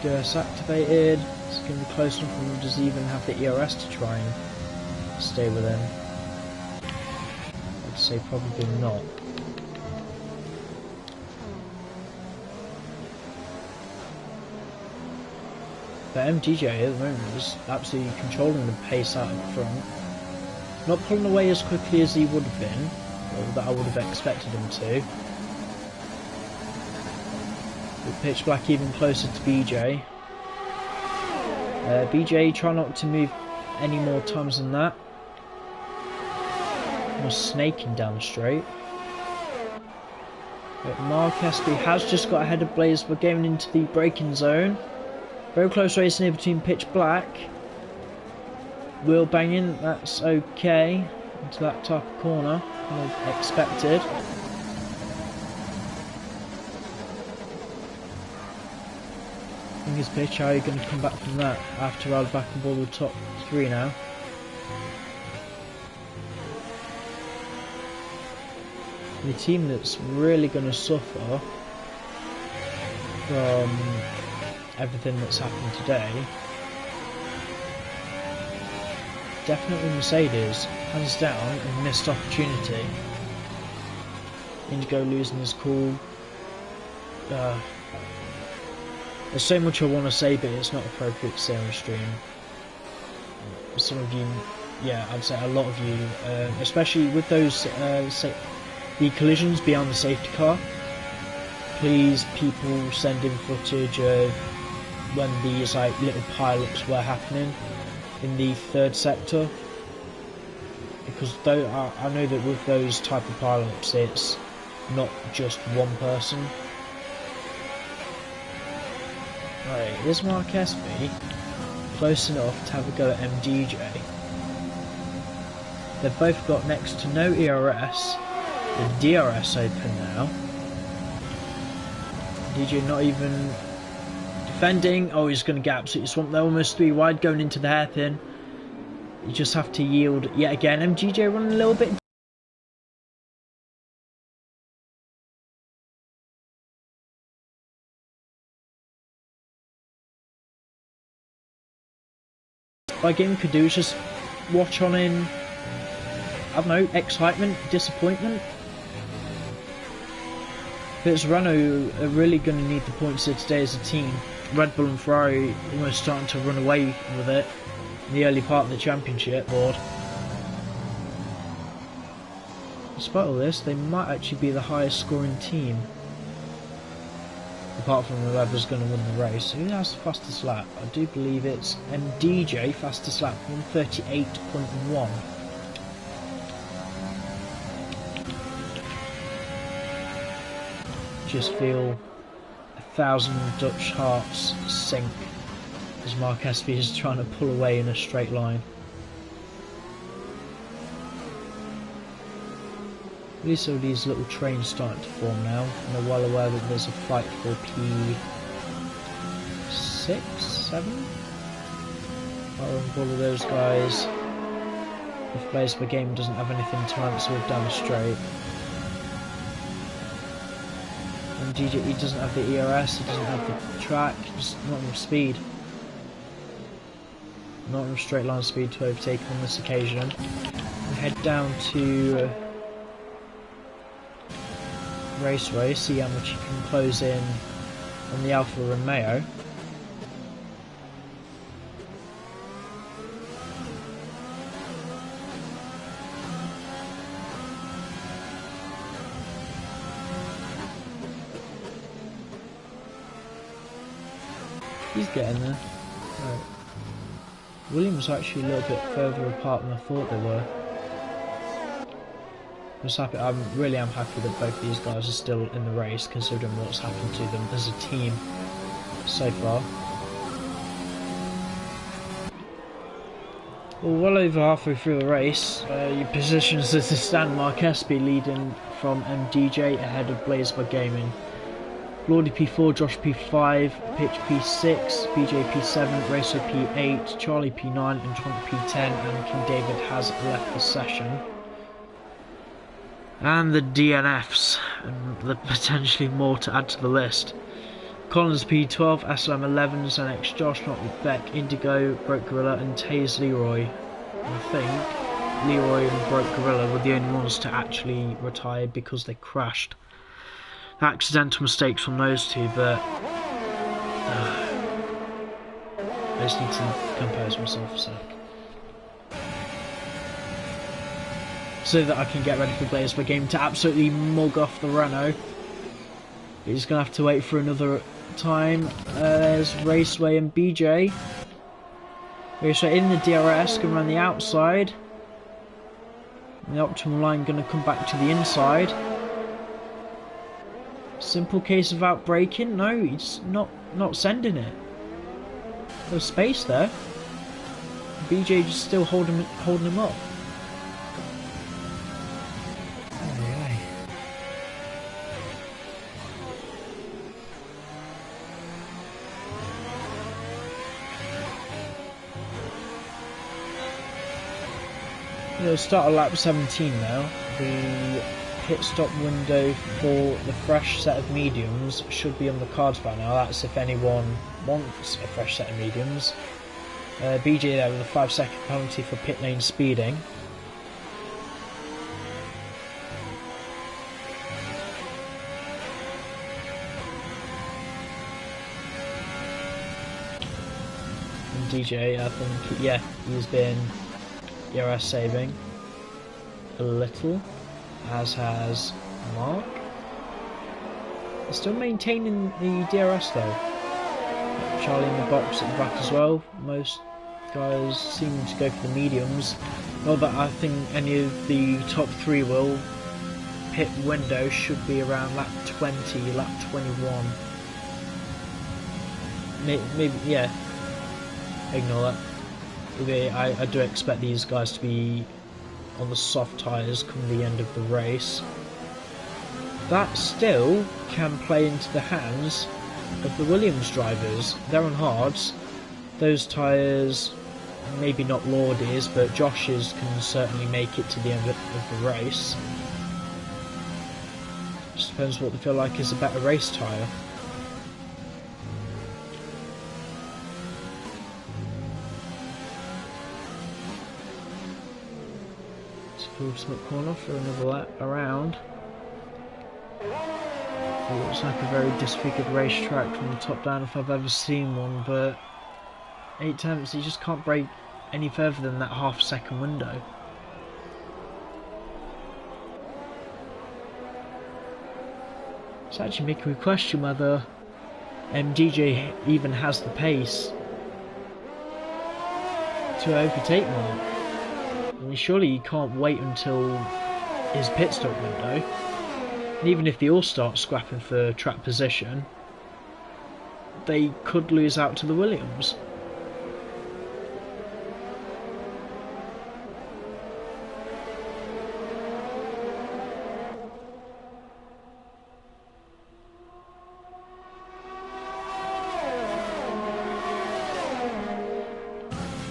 Speaker 1: DRS activated, it's going to be close enough for him to even have the ERS to try and stay within. I'd say probably not. But MTJ at the moment is absolutely controlling the pace out in front. Not pulling away as quickly as he would have been, or that I would have expected him to. With Pitch Black even closer to BJ. BJ, try not to move any more times than that. More snaking down the straight. But Mark Espy has just got ahead of Blaze. We're getting into the braking zone. Very close racing here between Pitch Black. Wheel banging, that's okay. Into that type of corner, kind of expected. Thing is, Pitch, how are you going to come back from that after I'll back on board with top three now? The team that's really going to suffer from everything that's happened today, definitely Mercedes, hands down, a missed opportunity. Indigo losing his cool. There's so much I want to say, but it's not appropriate to say on the stream. Some of you, yeah, I'd say a lot of you, especially with those the collisions beyond the safety car. Please, people send in footage of when these like little pile-ups were happening in the third sector, because though I know that with those type of pile-ups, it's not just one person. Right, here's Mark Espy, close enough to have a go at MDJ. They've both got next to no ERS. The DRS open now. DJ not even defending. Oh, he's going to get absolutely swamped. They're almost 3 wide going into the hairpin. You just have to yield yet again. MGJ running a little bit by game could do is just watch on in, I don't know, excitement, disappointment. But it's Renault who are really going to need the points here today as a team. Red Bull and Ferrari almost starting to run away with it in the early part of the championship board. Despite all this, they might actually be the highest scoring team. Apart from whoever's going to win the race. Who has the fastest lap? I do believe it's MDJ, fastest lap, 138.1. Just feel 1,000 Dutch hearts sink as Mark Espy is trying to pull away in a straight line. At least all these little trains starting to form now, and they're well aware that there's a fight for P6, 7? All of those guys. If Players Per Game doesn't have anything to answer with down the straight. And DJ, he doesn't have the ERS, he doesn't have the track, just not enough speed. Not enough straight line speed to overtake him on this occasion. We head down to Raceway, see how much he can close in on the Alfa Romeo. He's getting there. Right. Williams are actually a little bit further apart than I thought they were. I really am happy that both of these guys are still in the race, considering what's happened to them as a team so far. Well over halfway through the race, your positions as a stand, Mark Espy leading from MDJ ahead of Blaze by Gaming. Lordy P4, Josh P5, Pitch P6, BJ P7, Racer P8, Charlie P9 and Trunk P10, and King David has left the session. And the DNFs, and the potentially more to add to the list. Collins P12, SLM11, Zenex Josh, Not Beck, Indigo, Broke Gorilla and Taze Leroy. I think Leroy and Broke Gorilla were the only ones to actually retire because they crashed. Accidental mistakes from those two, but I just need to compose myself a sec. So that I can get ready for Players Per Game to absolutely mug off the Renault. He's going to have to wait for another time. There's Raceway and BJ. Raceway in the DRS, going around the outside. And the optimal line going to come back to the inside. Simple case of out braking. No, he's not sending it. There's space there. BJ just still holding him up. We'll start at lap 17 now. The pit stop window for the fresh set of mediums should be on the cards by now. That's if anyone wants a fresh set of mediums. BJ there with a 5-second penalty for pit lane speeding. And DJ, I think, yeah, he's been ERS saving a little, as has Mark. They're still maintaining the DRS though. Charlie in the box at the back as well. Most guys seem to go for the mediums. Not that I think any of the top three will. Pit window should be around lap 20, lap 21. Maybe, yeah. Ignore that. I do expect these guys to be on the soft tyres come the end of the race. That still can play into the hands of the Williams drivers. They're on hards. Those tyres, maybe not Lordy's, but Josh's can certainly make it to the end of the race. Just depends what they feel like is a better race tyre. ultimate corner for another lap around. It looks like a very disfigured racetrack from the top down if I've ever seen one, but 8 attempts, he just can't break any further than that half-second window. It's actually making me question whether DJ even has the pace to overtake Mark. I mean, surely you can't wait until his pit stop window. And even if they all start scrapping for track position, they could lose out to the Williams.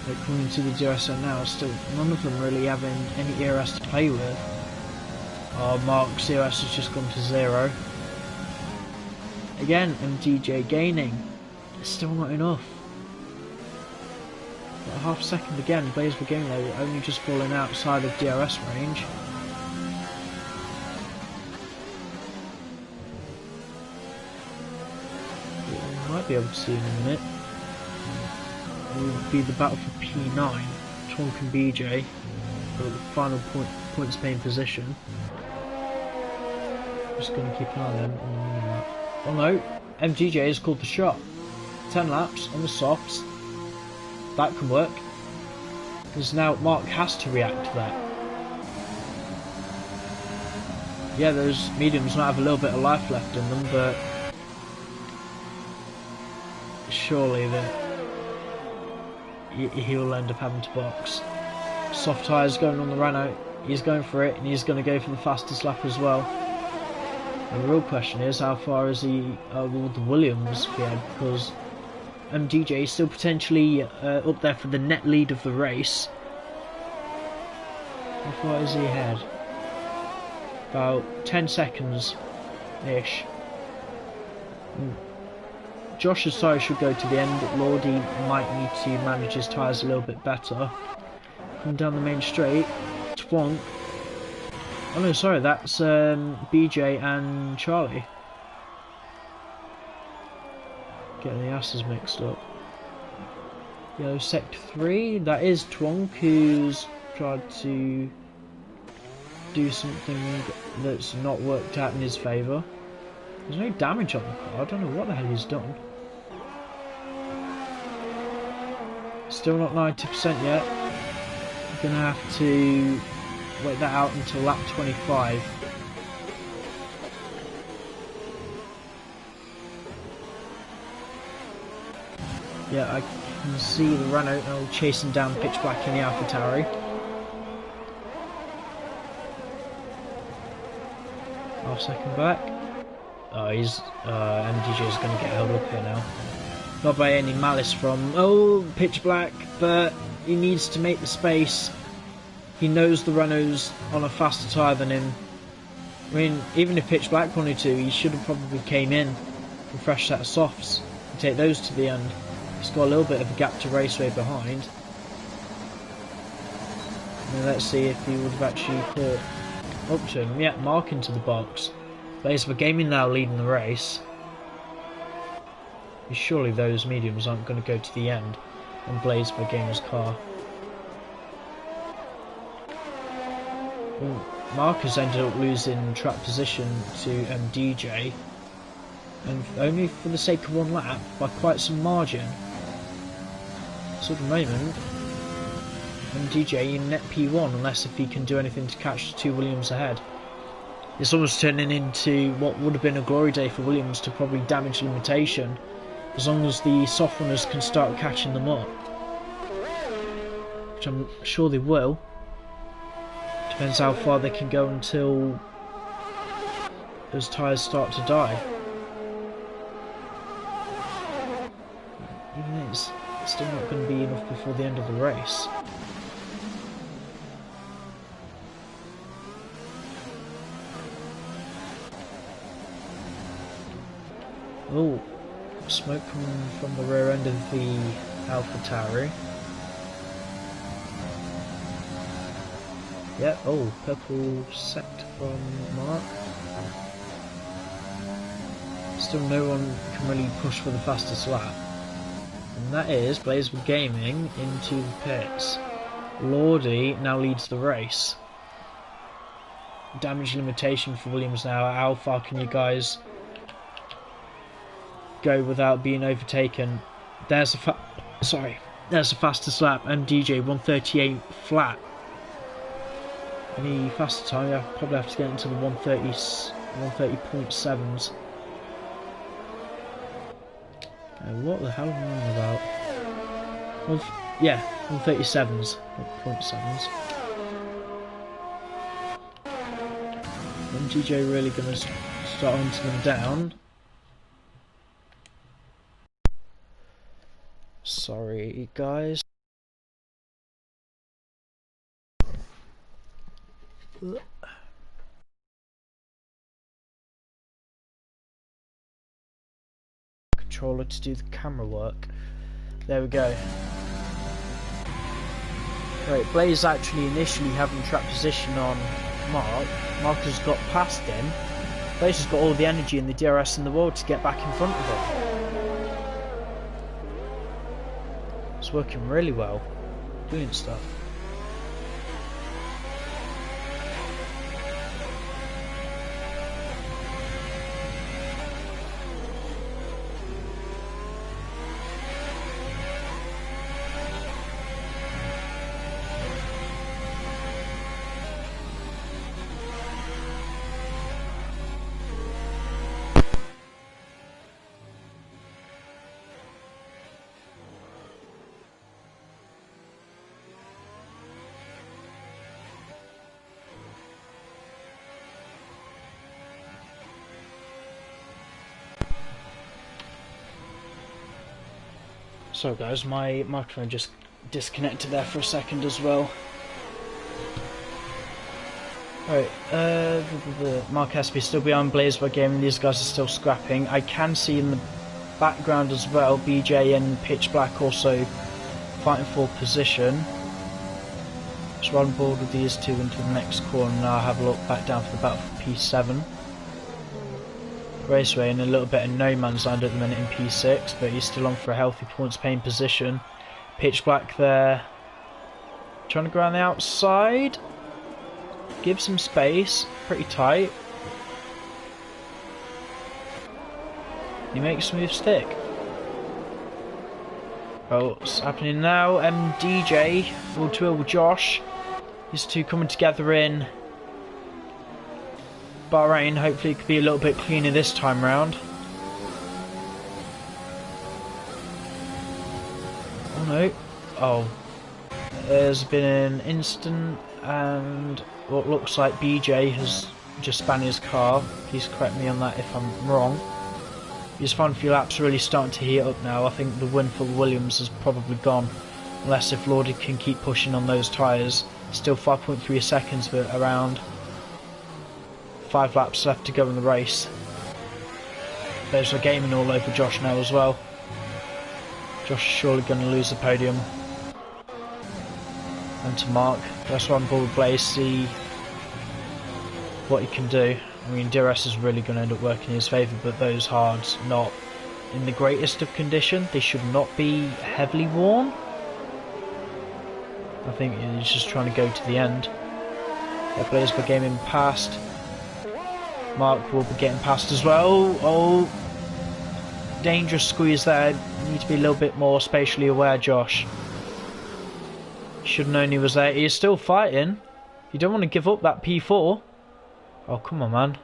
Speaker 1: They're coming to the DRS now, still none of them really having any ERS to play with. Oh, Mark's ERS has just gone to 0. Again, MDJ gaining. It's still not enough. But a half second again, Blaze were going there, only just falling outside of DRS range. We might be able to see in a minute. It will be the battle for P9, Twonk and BJ, for the final points paying position. Just going to keep an eye on them. Oh no, MGJ has called the shot. 10 laps on the softs. That can work. Because now Mark has to react to that. Yeah, those mediums might have a little bit of life left in them, but surely he'll end up having to box. Soft tyres going on the Renault. He's going for it, and he's going to go for the fastest lap as well. And the real question is, how far is will the Williams be ahead? Because MDJ is still potentially up there for the net lead of the race. How far is he ahead? About 10 seconds-ish. Josh's tyres should go to the end, but Lordy might need to manage his tyres a little bit better. Coming down the main straight, Twonk. Oh no, sorry, that's BJ and Charlie. Getting the asses mixed up. Yellow Sector 3, that is Twonk, who's tried to do something that's not worked out in his favour. There's no damage on the car, I don't know what the hell he's done. Still not 90% yet. I'm going to have to wait that out until lap 25. Yeah, I can see the Renault now chasing down Pitch Black in the AlphaTauri. Half second back. Oh, MDJ is going to get held up here now. Not by any malice from Pitch Black, but he needs to make the space. He knows the Renault's on a faster tyre than him. I mean, even if Pitch Black wanted to, he should have probably came in with a fresh set of softs and take those to the end. He's got a little bit of a gap to Raceway behind. Now let's see if he would have actually caught up to him. Yeah, Mark into the box. Blaze for Gaming now leading the race. Surely those mediums aren't going to go to the end and Blaze for Gamer's car. Well, Mark has ended up losing track position to DJ, and only for the sake of one lap by quite some margin. So at the moment, DJ in net P1 unless if he can do anything to catch the two Williams ahead. It's almost turning into what would have been a glory day for Williams to probably damage limitation, as long as the soft runners can start catching them up, which I'm sure they will. Depends how far they can go until those tyres start to die. Even then, it's still not going to be enough before the end of the race. Oh, smoke coming from the rear end of the AlphaTauri. Yeah, oh, purple set from Mark. Still no one can really push for the fastest lap. And that is Blazeball Gaming into the pits. Lordy now leads the race. Damage limitation for Williams now. How far can you guys go without being overtaken? There's the there's the fastest lap. MDJ 138 flat. Any faster time? I probably have to get into the 130.7s. What the hell am I on about? Yeah, 137s, not 0.7s. MGJ really going to start hunting them down. Sorry, guys. Controller to do the camera work. There we go. Right, Blaze actually initially having track position on Mark. Mark has got past him. Blaze has got all the energy and the DRS in the world to get back in front of him. It's working really well. Brilliant stuff. Sorry guys, my microphone just disconnected there for a second as well. Right, Mark Espy still behind Blaze by Gaming. These guys are still scrapping. I can see in the background as well BJ and Pitch Black also fighting for position. So on board with these two into the next corner. Now I'll have a look back down for the battle for P7. Raceway in a little bit of no man's land at the minute in P6, but he's still on for a healthy points paying position. Pitch Black there, trying to go around the outside, give some space, pretty tight. He makes smooth stick. Well, what's happening now? MDJ, Nhrl Josh, these two coming together in Bahrain. Hopefully it could be a little bit cleaner this time round. Oh no. Oh. There's been an incident and what looks like BJ has just spun his car. Please correct me on that if I'm wrong. His final few laps are really starting to heat up now. I think the win for Williams has probably gone. Unless if Lordy can keep pushing on those tyres. Still 5.3 seconds but around 5 laps left to go in the race. There's a gaming all over Josh now as well. Josh is surely going to lose the podium. And to Mark. That's why I'm bored with Blaze, see what he can do. I mean, DRS is really going to end up working in his favour, but those hards not in the greatest of condition. They should not be heavily worn. I think he's just trying to go to the end. Blaze for gaming past. Mark will be getting past as well. Oh, dangerous squeeze there. You need to be a little bit more spatially aware, Josh. Should have known he was there. He is still fighting. You don't want to give up that P4. Oh, come on, man.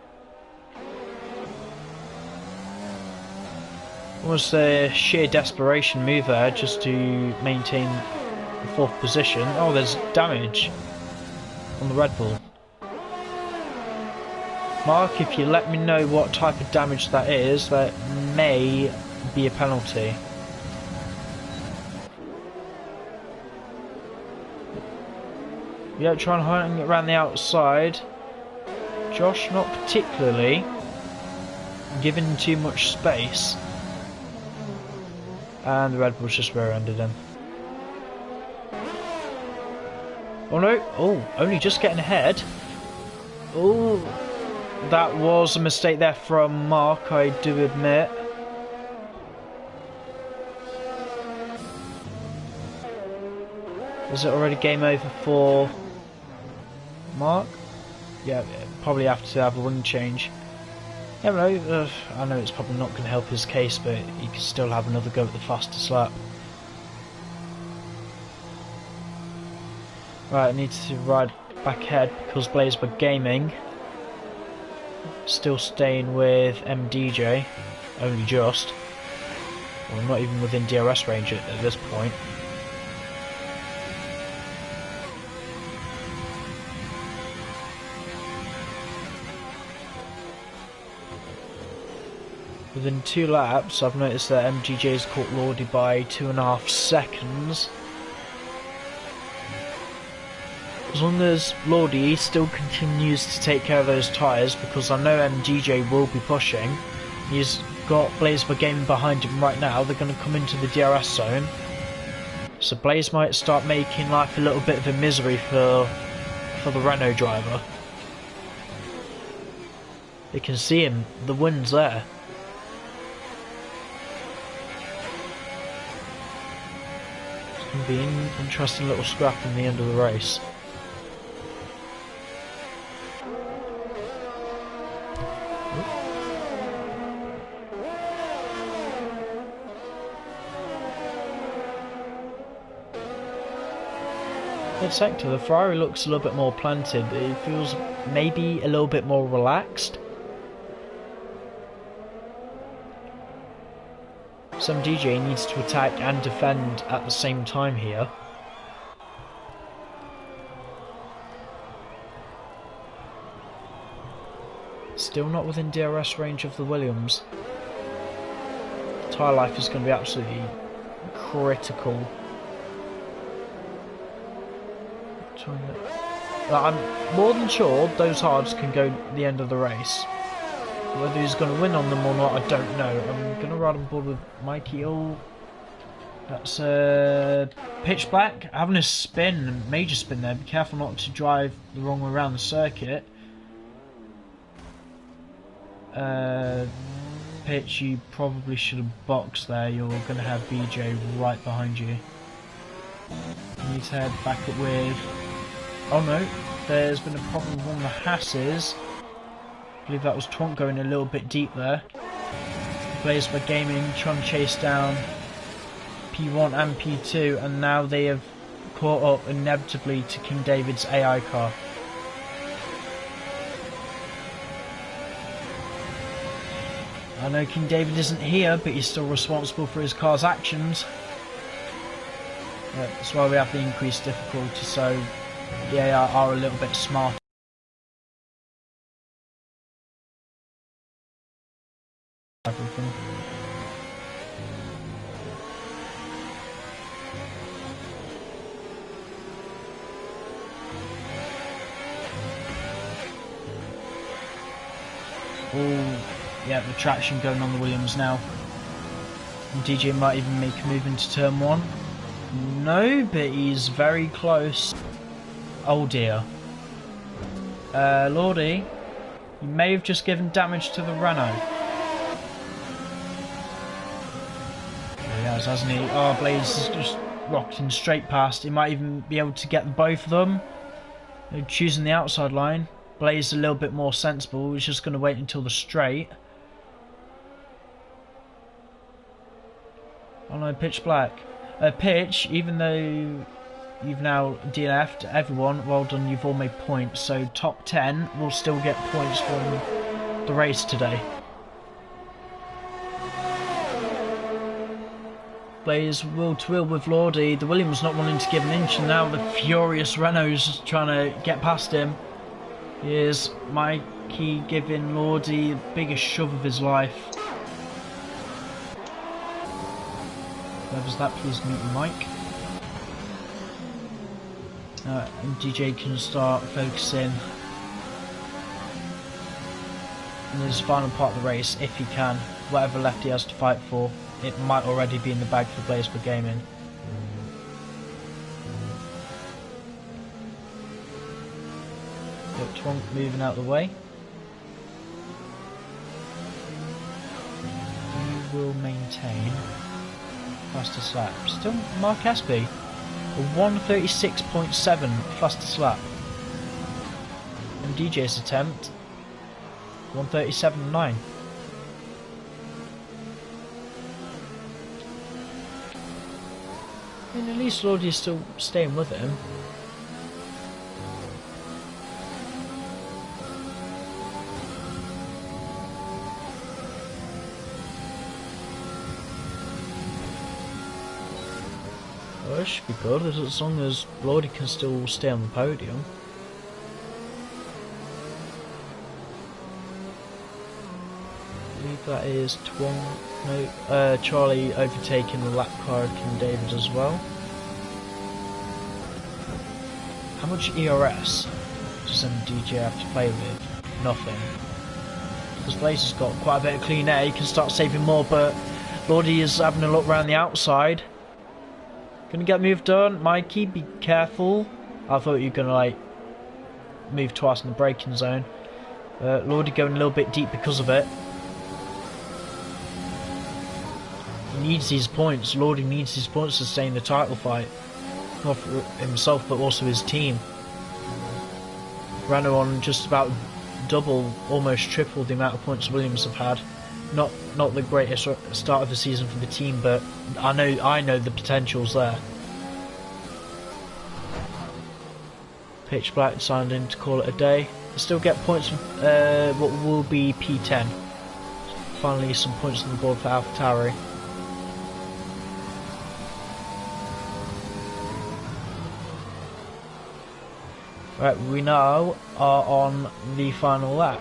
Speaker 1: Almost a sheer desperation move there just to maintain the 4th position. Oh, there's damage on the Red Bull. Mark, if you let me know what type of damage that is, that may be a penalty. Yeah, trying to hang it around the outside. Josh not particularly given too much space. And the Red Bull's just rear-ended him. Oh no, oh, only just getting ahead. Oh, that was a mistake there from Mark, I do admit. Is it already game over for Mark? Yeah, probably have to have a wing change. Yeah, no, I know it's probably not going to help his case, but he can still have another go at the fastest lap. Right, I need to ride back ahead because Blazebird Gaming still staying with MDJ, only just. Well, not even within DRS range at this point. Within 2 laps, I've noticed that MDJ's caught Lordy by 2.5 seconds. As long as Lordy still continues to take care of those tyres, because I know MDJ will be pushing. He's got Blazebird Gaming behind him right now. They're going to come into the DRS zone. So Blaze might start making life a little bit of a misery for the Renault driver. You can see him, the wind's there. Be an interesting little scrap in the end of the race. Good sector, the Ferrari looks a little bit more planted. It feels maybe a little bit more relaxed. Some DJ needs to attack and defend at the same time here. Still not within DRS range of the Williams. Tyre life is going to be absolutely critical. I'm more than sure those hards can go the end of the race. Whether he's going to win on them or not, I don't know. I'm going to ride on board with Mikey. Oh, that's pitch black. Having a spin, a major spin there. Be careful not to drive the wrong way around the circuit. Pitch, you probably should have boxed there. You're going to have BJ right behind you. You need to head back up with... Oh no, there's been a problem with one of the Hasses. I believe that was Twonk going a little bit deep there. Blazebird Gaming trying to chase down P1 and P2, and now they have caught up inevitably to King David's AI car. I know King David isn't here, but he's still responsible for his car's actions. That's why we have the increased difficulty, so the AI are a little bit smarter. Everything. Oh, yeah, the traction going on the Williams now. And DJ might even make a move into turn 1. No, but he's very close. Oh dear. Lordy, you may have just given damage to the Renault. He has, hasn't he? Oh, Blaze has just rocked him straight past. He might even be able to get both of them. They're choosing the outside line. Blaze a little bit more sensible. He's just going to wait until the straight. Oh no, pitch black. Pitch, even though you've now DNF'd everyone, well done, you've all made points. So top 10 will still get points from the race today. Blaze will to wheel with Lordy. The Williams not wanting to give an inch, and now the furious Renault's trying to get past him. Here's Mikey giving Lordy the biggest shove of his life. Whoever's that, please meet Mike. And DJ can start focusing in his final part of the race, if he can. Whatever left he has to fight for, it might already be in the bag for Blazebird Gaming. Got Twonk moving out the way. He will maintain fastest lap. Still Mark Espy, a 1:36.7 fastest lap. And DJ's attempt, 1:37.9. I mean, at least Lordy's still staying with him. Well, it should be good as long as Lordy can still stay on the podium. I believe that is Charlie overtaking the lap car and David as well. How much ERS does MDJ have to play with? Nothing. Because Blaze has got quite a bit of clean air, he can start saving more, but Lordy is having a look around the outside. Gonna get moved on, Mikey, be careful. I thought you were gonna like move twice in the braking zone. Lordy going a little bit deep because of it. He needs these points. Lordy needs these points to stay in the title fight. Not for himself, but also his team. Renault on just about double, almost triple the amount of points Williams have had. Not the greatest start of the season for the team, but I know the potential's there. Pitch Black signed in to call it a day. They still get points from what will be P10. Finally, some points on the board for AlphaTauri. Right, we now are on the final lap.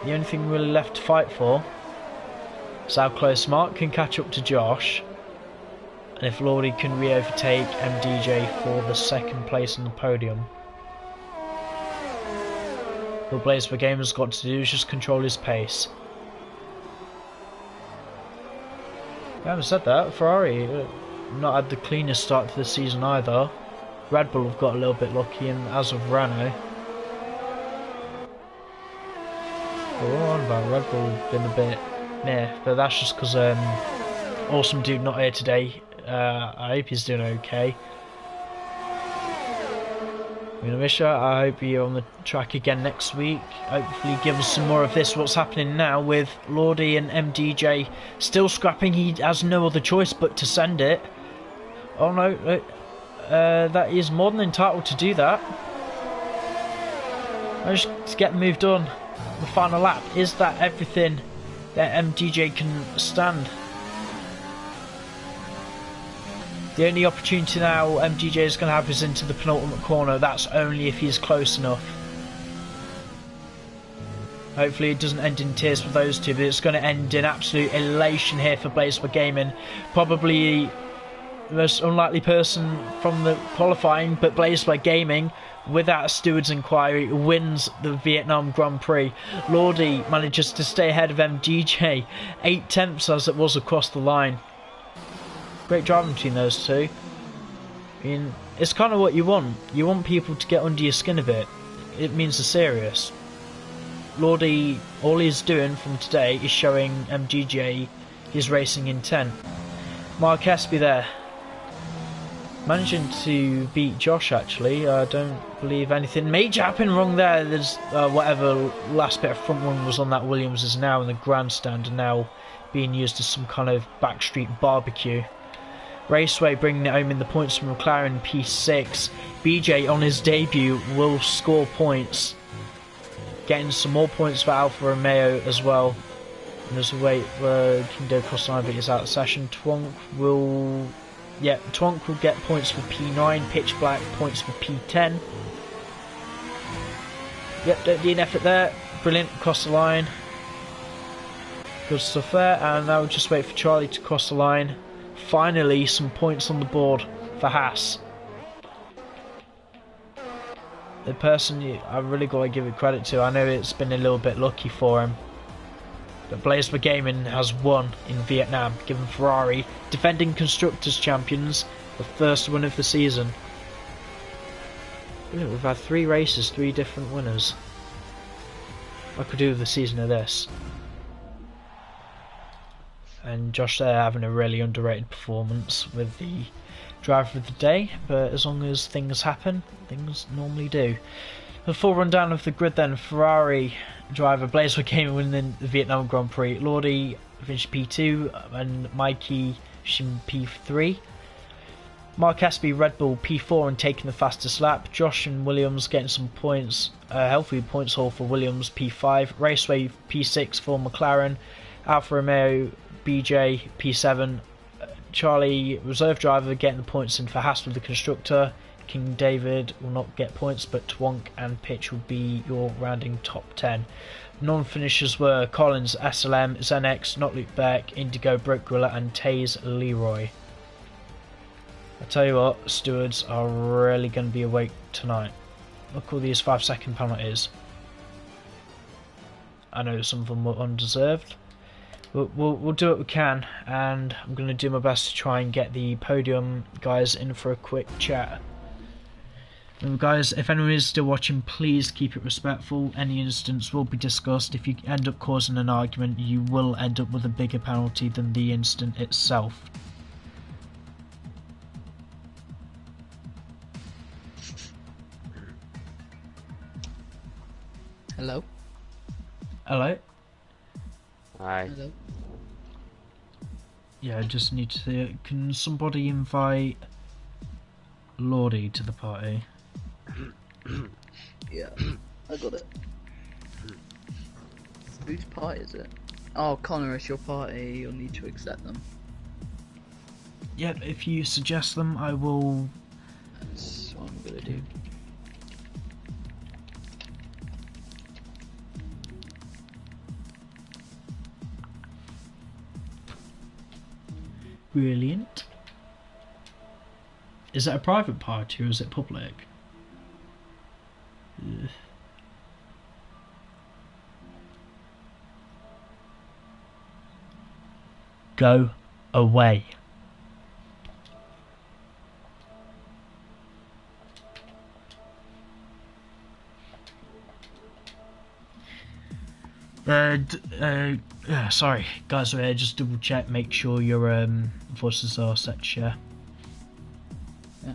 Speaker 1: The only thing really left to fight for is how close Mark can catch up to Josh, and if Lordy can re-overtake MDJ for the second place on the podium. What Blaze for Gamer's got to do is just control his pace. I haven't said that, Ferrari not had the cleanest start to the season either. Red Bull have got a little bit lucky, and as of Renault. We're all on about Red Bull been a bit meh, but that's just because Awesome Dude not here today. I hope he's doing okay. Misha, I hope you're on the track again next week. Hopefully give us some more of this, what's happening now with Lordy and MDJ still scrapping. He has no other choice but to send it. Oh no, that is more than entitled to do that. Let's just get moved on. The final lap, is that everything that MDJ can stand? The only opportunity now MDJ is going to have is into the penultimate corner. That's only if he's close enough. Hopefully it doesn't end in tears for those two, but it's going to end in absolute elation here for Blaze for Gaming. Probably the most unlikely person from the qualifying, but Blaze for Gaming, without a steward's inquiry, wins the Vietnam Grand Prix. Lordy manages to stay ahead of MDJ, 8/10 as it was across the line. Great driving between those two. I mean, it's kind of what you want. You want people to get under your skin a bit. It means they're serious. Lordy, all he's doing from today is showing MDJ his racing intent. Mark Espy there, managing to beat Josh actually. I don't believe anything major happened wrong there. There's whatever last bit of front run was on that Williams is now in the grandstand and now being used as some kind of backstreet barbecue. Raceway bringing it home in the points from McLaren P6. BJ on his debut will score points, getting some more points for Alfa Romeo as well. And there's a wait where can go across the line, but he's out of session. Twonk will get points for P9. Pitch Black points for P10. Yep, don't need an effort there. Brilliant, across the line. Good stuff there, and now we'll just wait for Charlie to cross the line. Finally, some points on the board for Haas. The person I've really got to give it credit to, I know it's been a little bit lucky for him, but Blaze for Gaming has won in Vietnam, giving Ferrari, defending Constructors Champions, the first win of the season. Brilliant, we've had 3 races, 3 different winners. I could do with the season of this. And Josh there having a really underrated performance with the driver of the day, but as long as things happen, things normally do. The full rundown of the grid then: Ferrari driver Blazer came winning the Vietnam Grand Prix, Lordy finished P2 and Mikey in P3. Mark Espy Red Bull P4 and taking the fastest lap. Josh and Williams getting some points, healthy points haul for Williams P5. Raceway P6 for McLaren. Alfa Romeo BJ P7. Charlie reserve driver getting the points in for Haas with the constructor. King David will not get points, but Twonk and Pitch will be your rounding top 10. Non-finishers were Collins, SLM, Zenex, Not Luke Beck, Indigo, Broke Gorilla and Taze Leroy. I tell you what, stewards are really going to be awake tonight. Look at all these 5-second penalties. I know some of them were undeserved. We'll do what we can, and I'm going to do my best to try and get the podium guys in for a quick chat. And guys, if anyone is still watching, please keep it respectful. Any incidents will be discussed. If you end up causing an argument, you will end up with a bigger penalty than the incident itself.
Speaker 4: Hello.
Speaker 1: Hello?
Speaker 5: Hi.
Speaker 4: Hello.
Speaker 1: Yeah, I just need to... Can somebody invite Lordy to the party?
Speaker 4: Yeah, I got it. Whose party is it? Oh, Connor, it's your party. You'll need to accept them.
Speaker 1: Yeah, if you suggest them, I will...
Speaker 4: That's what I'm gonna do.
Speaker 1: Brilliant. Is it a private party or is it public? Ugh. Go away. Sorry guys, just double check, make sure your voices are set to share.
Speaker 4: Yeah.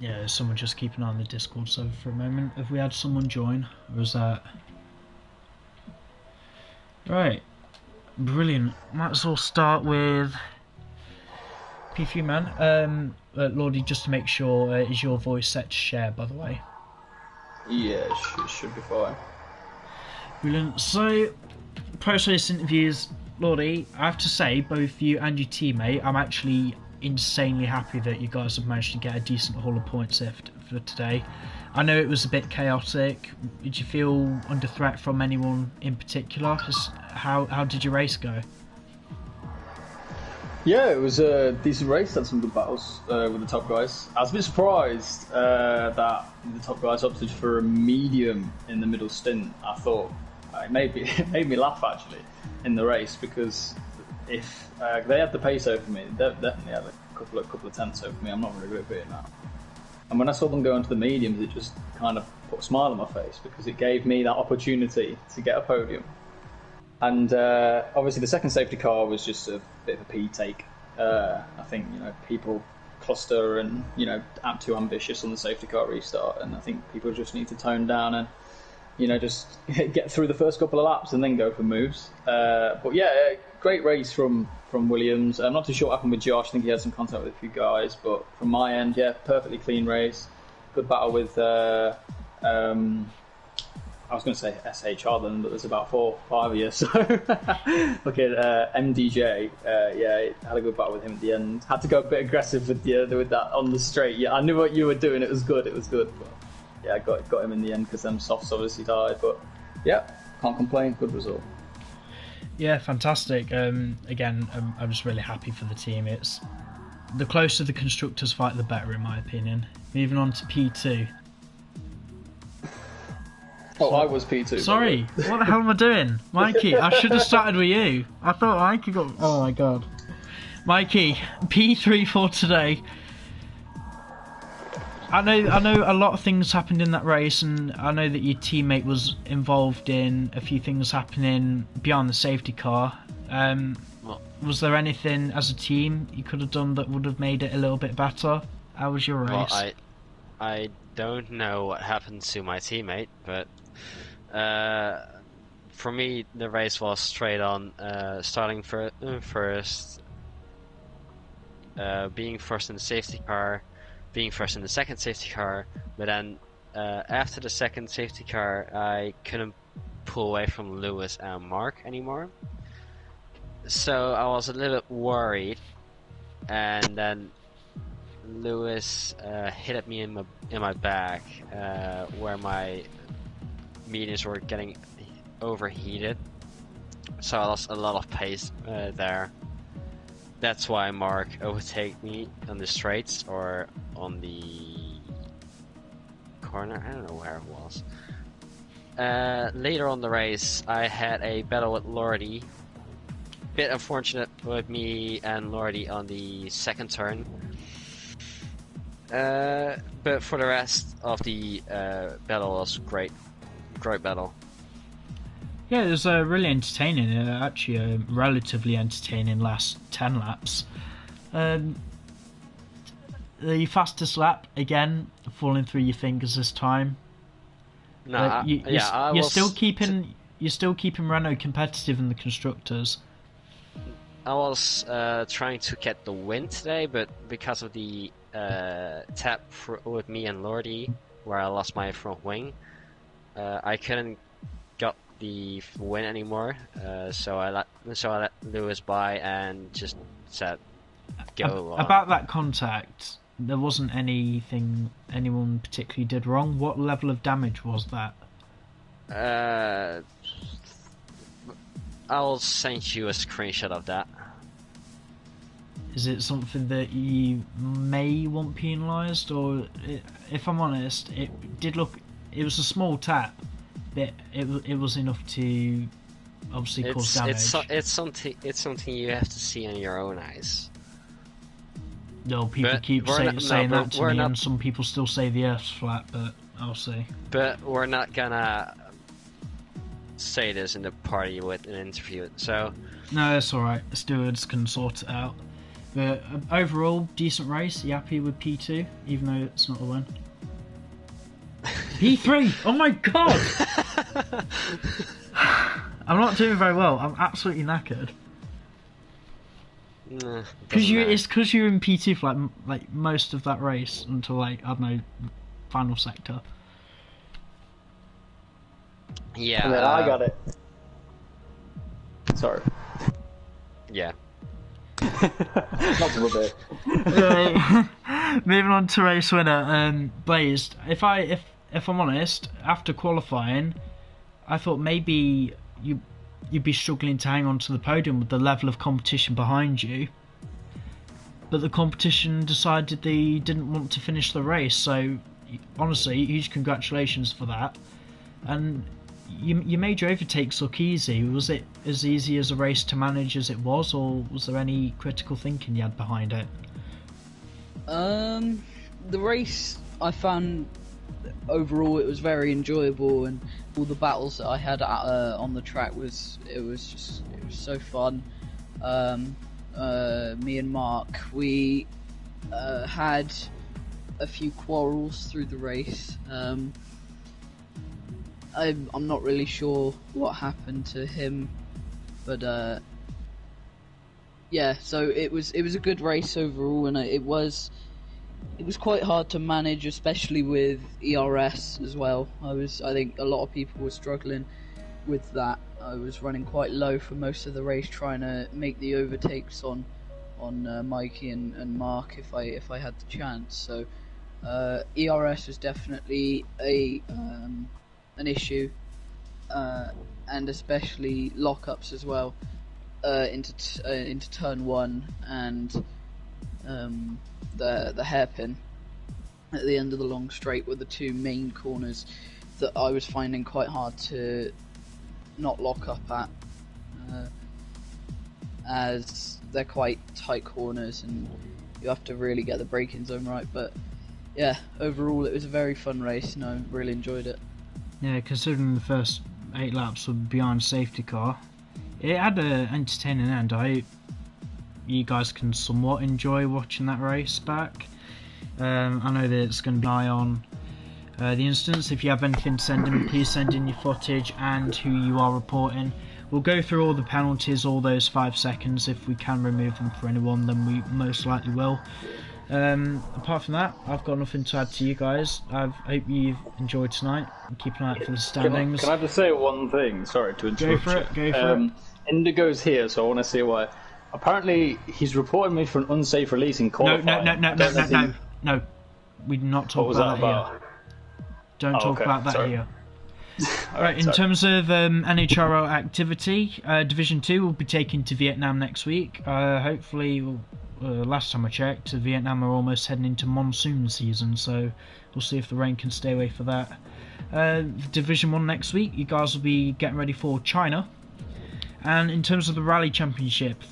Speaker 1: Yeah, someone just keep an eye on the Discord server for a moment. Have we had someone join? Or was that... Right. Brilliant. Might as well start with... P3 man. Lordy, just to make sure, is your voice set to share, by the way?
Speaker 6: Yeah, it should be fine.
Speaker 1: Brilliant. So, post-race interviews, Lordy, I have to say, both you and your teammate, I'm actually insanely happy that you guys have managed to get a decent haul of points here for today. I know it was a bit chaotic. Did you feel under threat from anyone in particular? How did your race go?
Speaker 6: Yeah, it was a decent race. Had some good battles with the top guys. I was a bit surprised that the top guys opted for a medium in the middle stint. I thought it made me laugh actually in the race, because if they had the pace over me, they definitely had a couple of tenths over me. I'm not really good at beating that. And when I saw them go into the mediums, it just kind of put a smile on my face, because it gave me that opportunity to get a podium. And obviously the second safety car was just a bit of a pee take. I think people cluster and act too ambitious on the safety car restart, and I think people just need to tone down and just get through the first couple of laps and then go for moves. But yeah, great race from Williams. I'm not too sure what happened with Josh. I think he had some contact with a few guys, but from my end, yeah, perfectly clean race. Good battle with I was going to say SHR then, but there's about 4 or 5 of you. So look at MDJ. Yeah, had a good battle with him at the end. Had to go a bit aggressive with that on the straight. Yeah, I knew what you were doing. It was good. But yeah, got him in the end because them softs obviously died. But yeah, can't complain. Good result.
Speaker 1: Yeah, fantastic. Again, I'm just really happy for the team. It's the closer the constructors fight, the better, in my opinion. Moving on to P2.
Speaker 6: Oh, I was P2.
Speaker 1: Sorry, what the hell am I doing? Mikey, I should have started with you. I thought Mikey got... Oh my god. Mikey, P3 for today. I know a lot of things happened in that race, and I know that your teammate was involved in a few things happening beyond the safety car. Was there anything as a team you could have done that would have made it a little bit better? How was your race?
Speaker 5: Well, I don't know what happened to my teammate, but for me the race was straight on, starting first, being first in the safety car, being first in the second safety car, but then after the second safety car I couldn't pull away from Lewis and Mark anymore, so I was a little bit worried, and then Lewis hit at me in my back, where my mediums were getting overheated, so I lost a lot of pace there. That's why Mark overtake me on the straights or on the corner. I don't know where it was. Later on the race, I had a battle with Lordy. Bit unfortunate with me and Lordy on the second turn. But for the rest of the battle was great battle.
Speaker 1: Yeah, it was really entertaining. Actually, a relatively entertaining last 10 laps. The fastest lap again, falling through your fingers this time.
Speaker 5: No,
Speaker 1: you're still keeping Renault competitive in the constructors.
Speaker 5: I was trying to get the win today, but because of the tap with me and Lordy, where I lost my front wing, I couldn't get the win anymore. So I let Lewis by and just said, "Go on."
Speaker 1: About that contact, there wasn't anything anyone particularly did wrong. What level of damage was that?
Speaker 5: I'll send you a screenshot of that.
Speaker 1: Is it something that you may want penalised, or if I'm honest, it did look. It was a small tap, but it was enough to obviously cause damage.
Speaker 5: It's something you have to see on your own eyes.
Speaker 1: No, people
Speaker 5: But
Speaker 1: keep
Speaker 5: we're
Speaker 1: saying
Speaker 5: not-
Speaker 1: that to
Speaker 5: we're
Speaker 1: me,
Speaker 5: not-
Speaker 1: and some people still say the Earth's flat, but I'll see.
Speaker 5: But we're not gonna say this in the party with an interview. So
Speaker 1: No, that's alright. Stewards can sort it out. But overall, decent race. You happy with P2, even though it's not a win? P3! Oh my god! I'm not doing very well. I'm absolutely knackered.
Speaker 5: nah,
Speaker 1: It's because you're in P2 for like most of that race until like I don't know, final sector.
Speaker 5: yeah.
Speaker 2: And then I got it. Sorry.
Speaker 5: Yeah.
Speaker 2: Not a little bit.
Speaker 1: Moving on to race winner, Blazed. If I'm honest, after qualifying, I thought maybe you'd be struggling to hang on to the podium with the level of competition behind you. But the competition decided they didn't want to finish the race, so honestly, huge congratulations for that. And you made your overtakes look easy. Was it as easy as a race to manage as it was, or was there any critical thinking you had behind it?
Speaker 4: The race I found overall it was very enjoyable, and all the battles that I had on the track was so fun. Me and Mark, we had a few quarrels through the race. I'm not really sure what happened to him, but yeah. So it was a good race overall, and it was quite hard to manage, especially with ERS as well. I think a lot of people were struggling with that. I was running quite low for most of the race, trying to make the overtakes on Mikey and Mark if I had the chance. So ERS was definitely an issue, and especially lockups as well into turn one and the hairpin at the end of the long straight were the two main corners that I was finding quite hard to not lock up at, as they're quite tight corners and you have to really get the braking zone right. But yeah, overall it was a very fun race and I really enjoyed it.
Speaker 1: Yeah, considering the first 8 laps were behind safety car, it had an entertaining end. I hope you guys can somewhat enjoy watching that race back. I know that it's going to be an eye on the instance. If you have anything to send in, please send in your footage and who you are reporting. We'll go through all the penalties, all those 5 seconds. If we can remove them for anyone, then we most likely will. Apart from that, I've got nothing to add to you guys. I hope you've enjoyed tonight. Keep an eye out for the standings.
Speaker 6: Can I just say one thing? Sorry to interrupt.
Speaker 1: Go for it.
Speaker 6: Indigo's here, so I want to say why. Apparently, he's reported me for an unsafe release in qualifying.
Speaker 1: No. We do not talk about that here. Don't talk about that here. Alright, in terms of NHRL activity, Division 2 will be taken to Vietnam next week. Hopefully, last time I checked, Vietnam are almost heading into monsoon season, so we'll see if the rain can stay away for that. Division 1 next week, you guys will be getting ready for China. And in terms of the Rally Championship,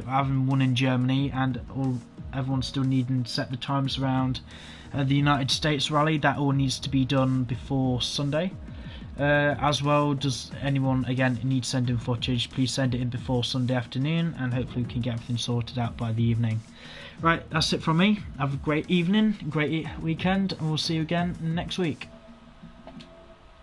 Speaker 1: having won in Germany, and everyone's still needing to set the times around the United States Rally. That all needs to be done before Sunday. As well, does anyone again need to send in footage? Please send it in before Sunday afternoon, and hopefully we can get everything sorted out by the evening. Right, that's it from me. Have a great evening, great weekend, and we'll see you again next week.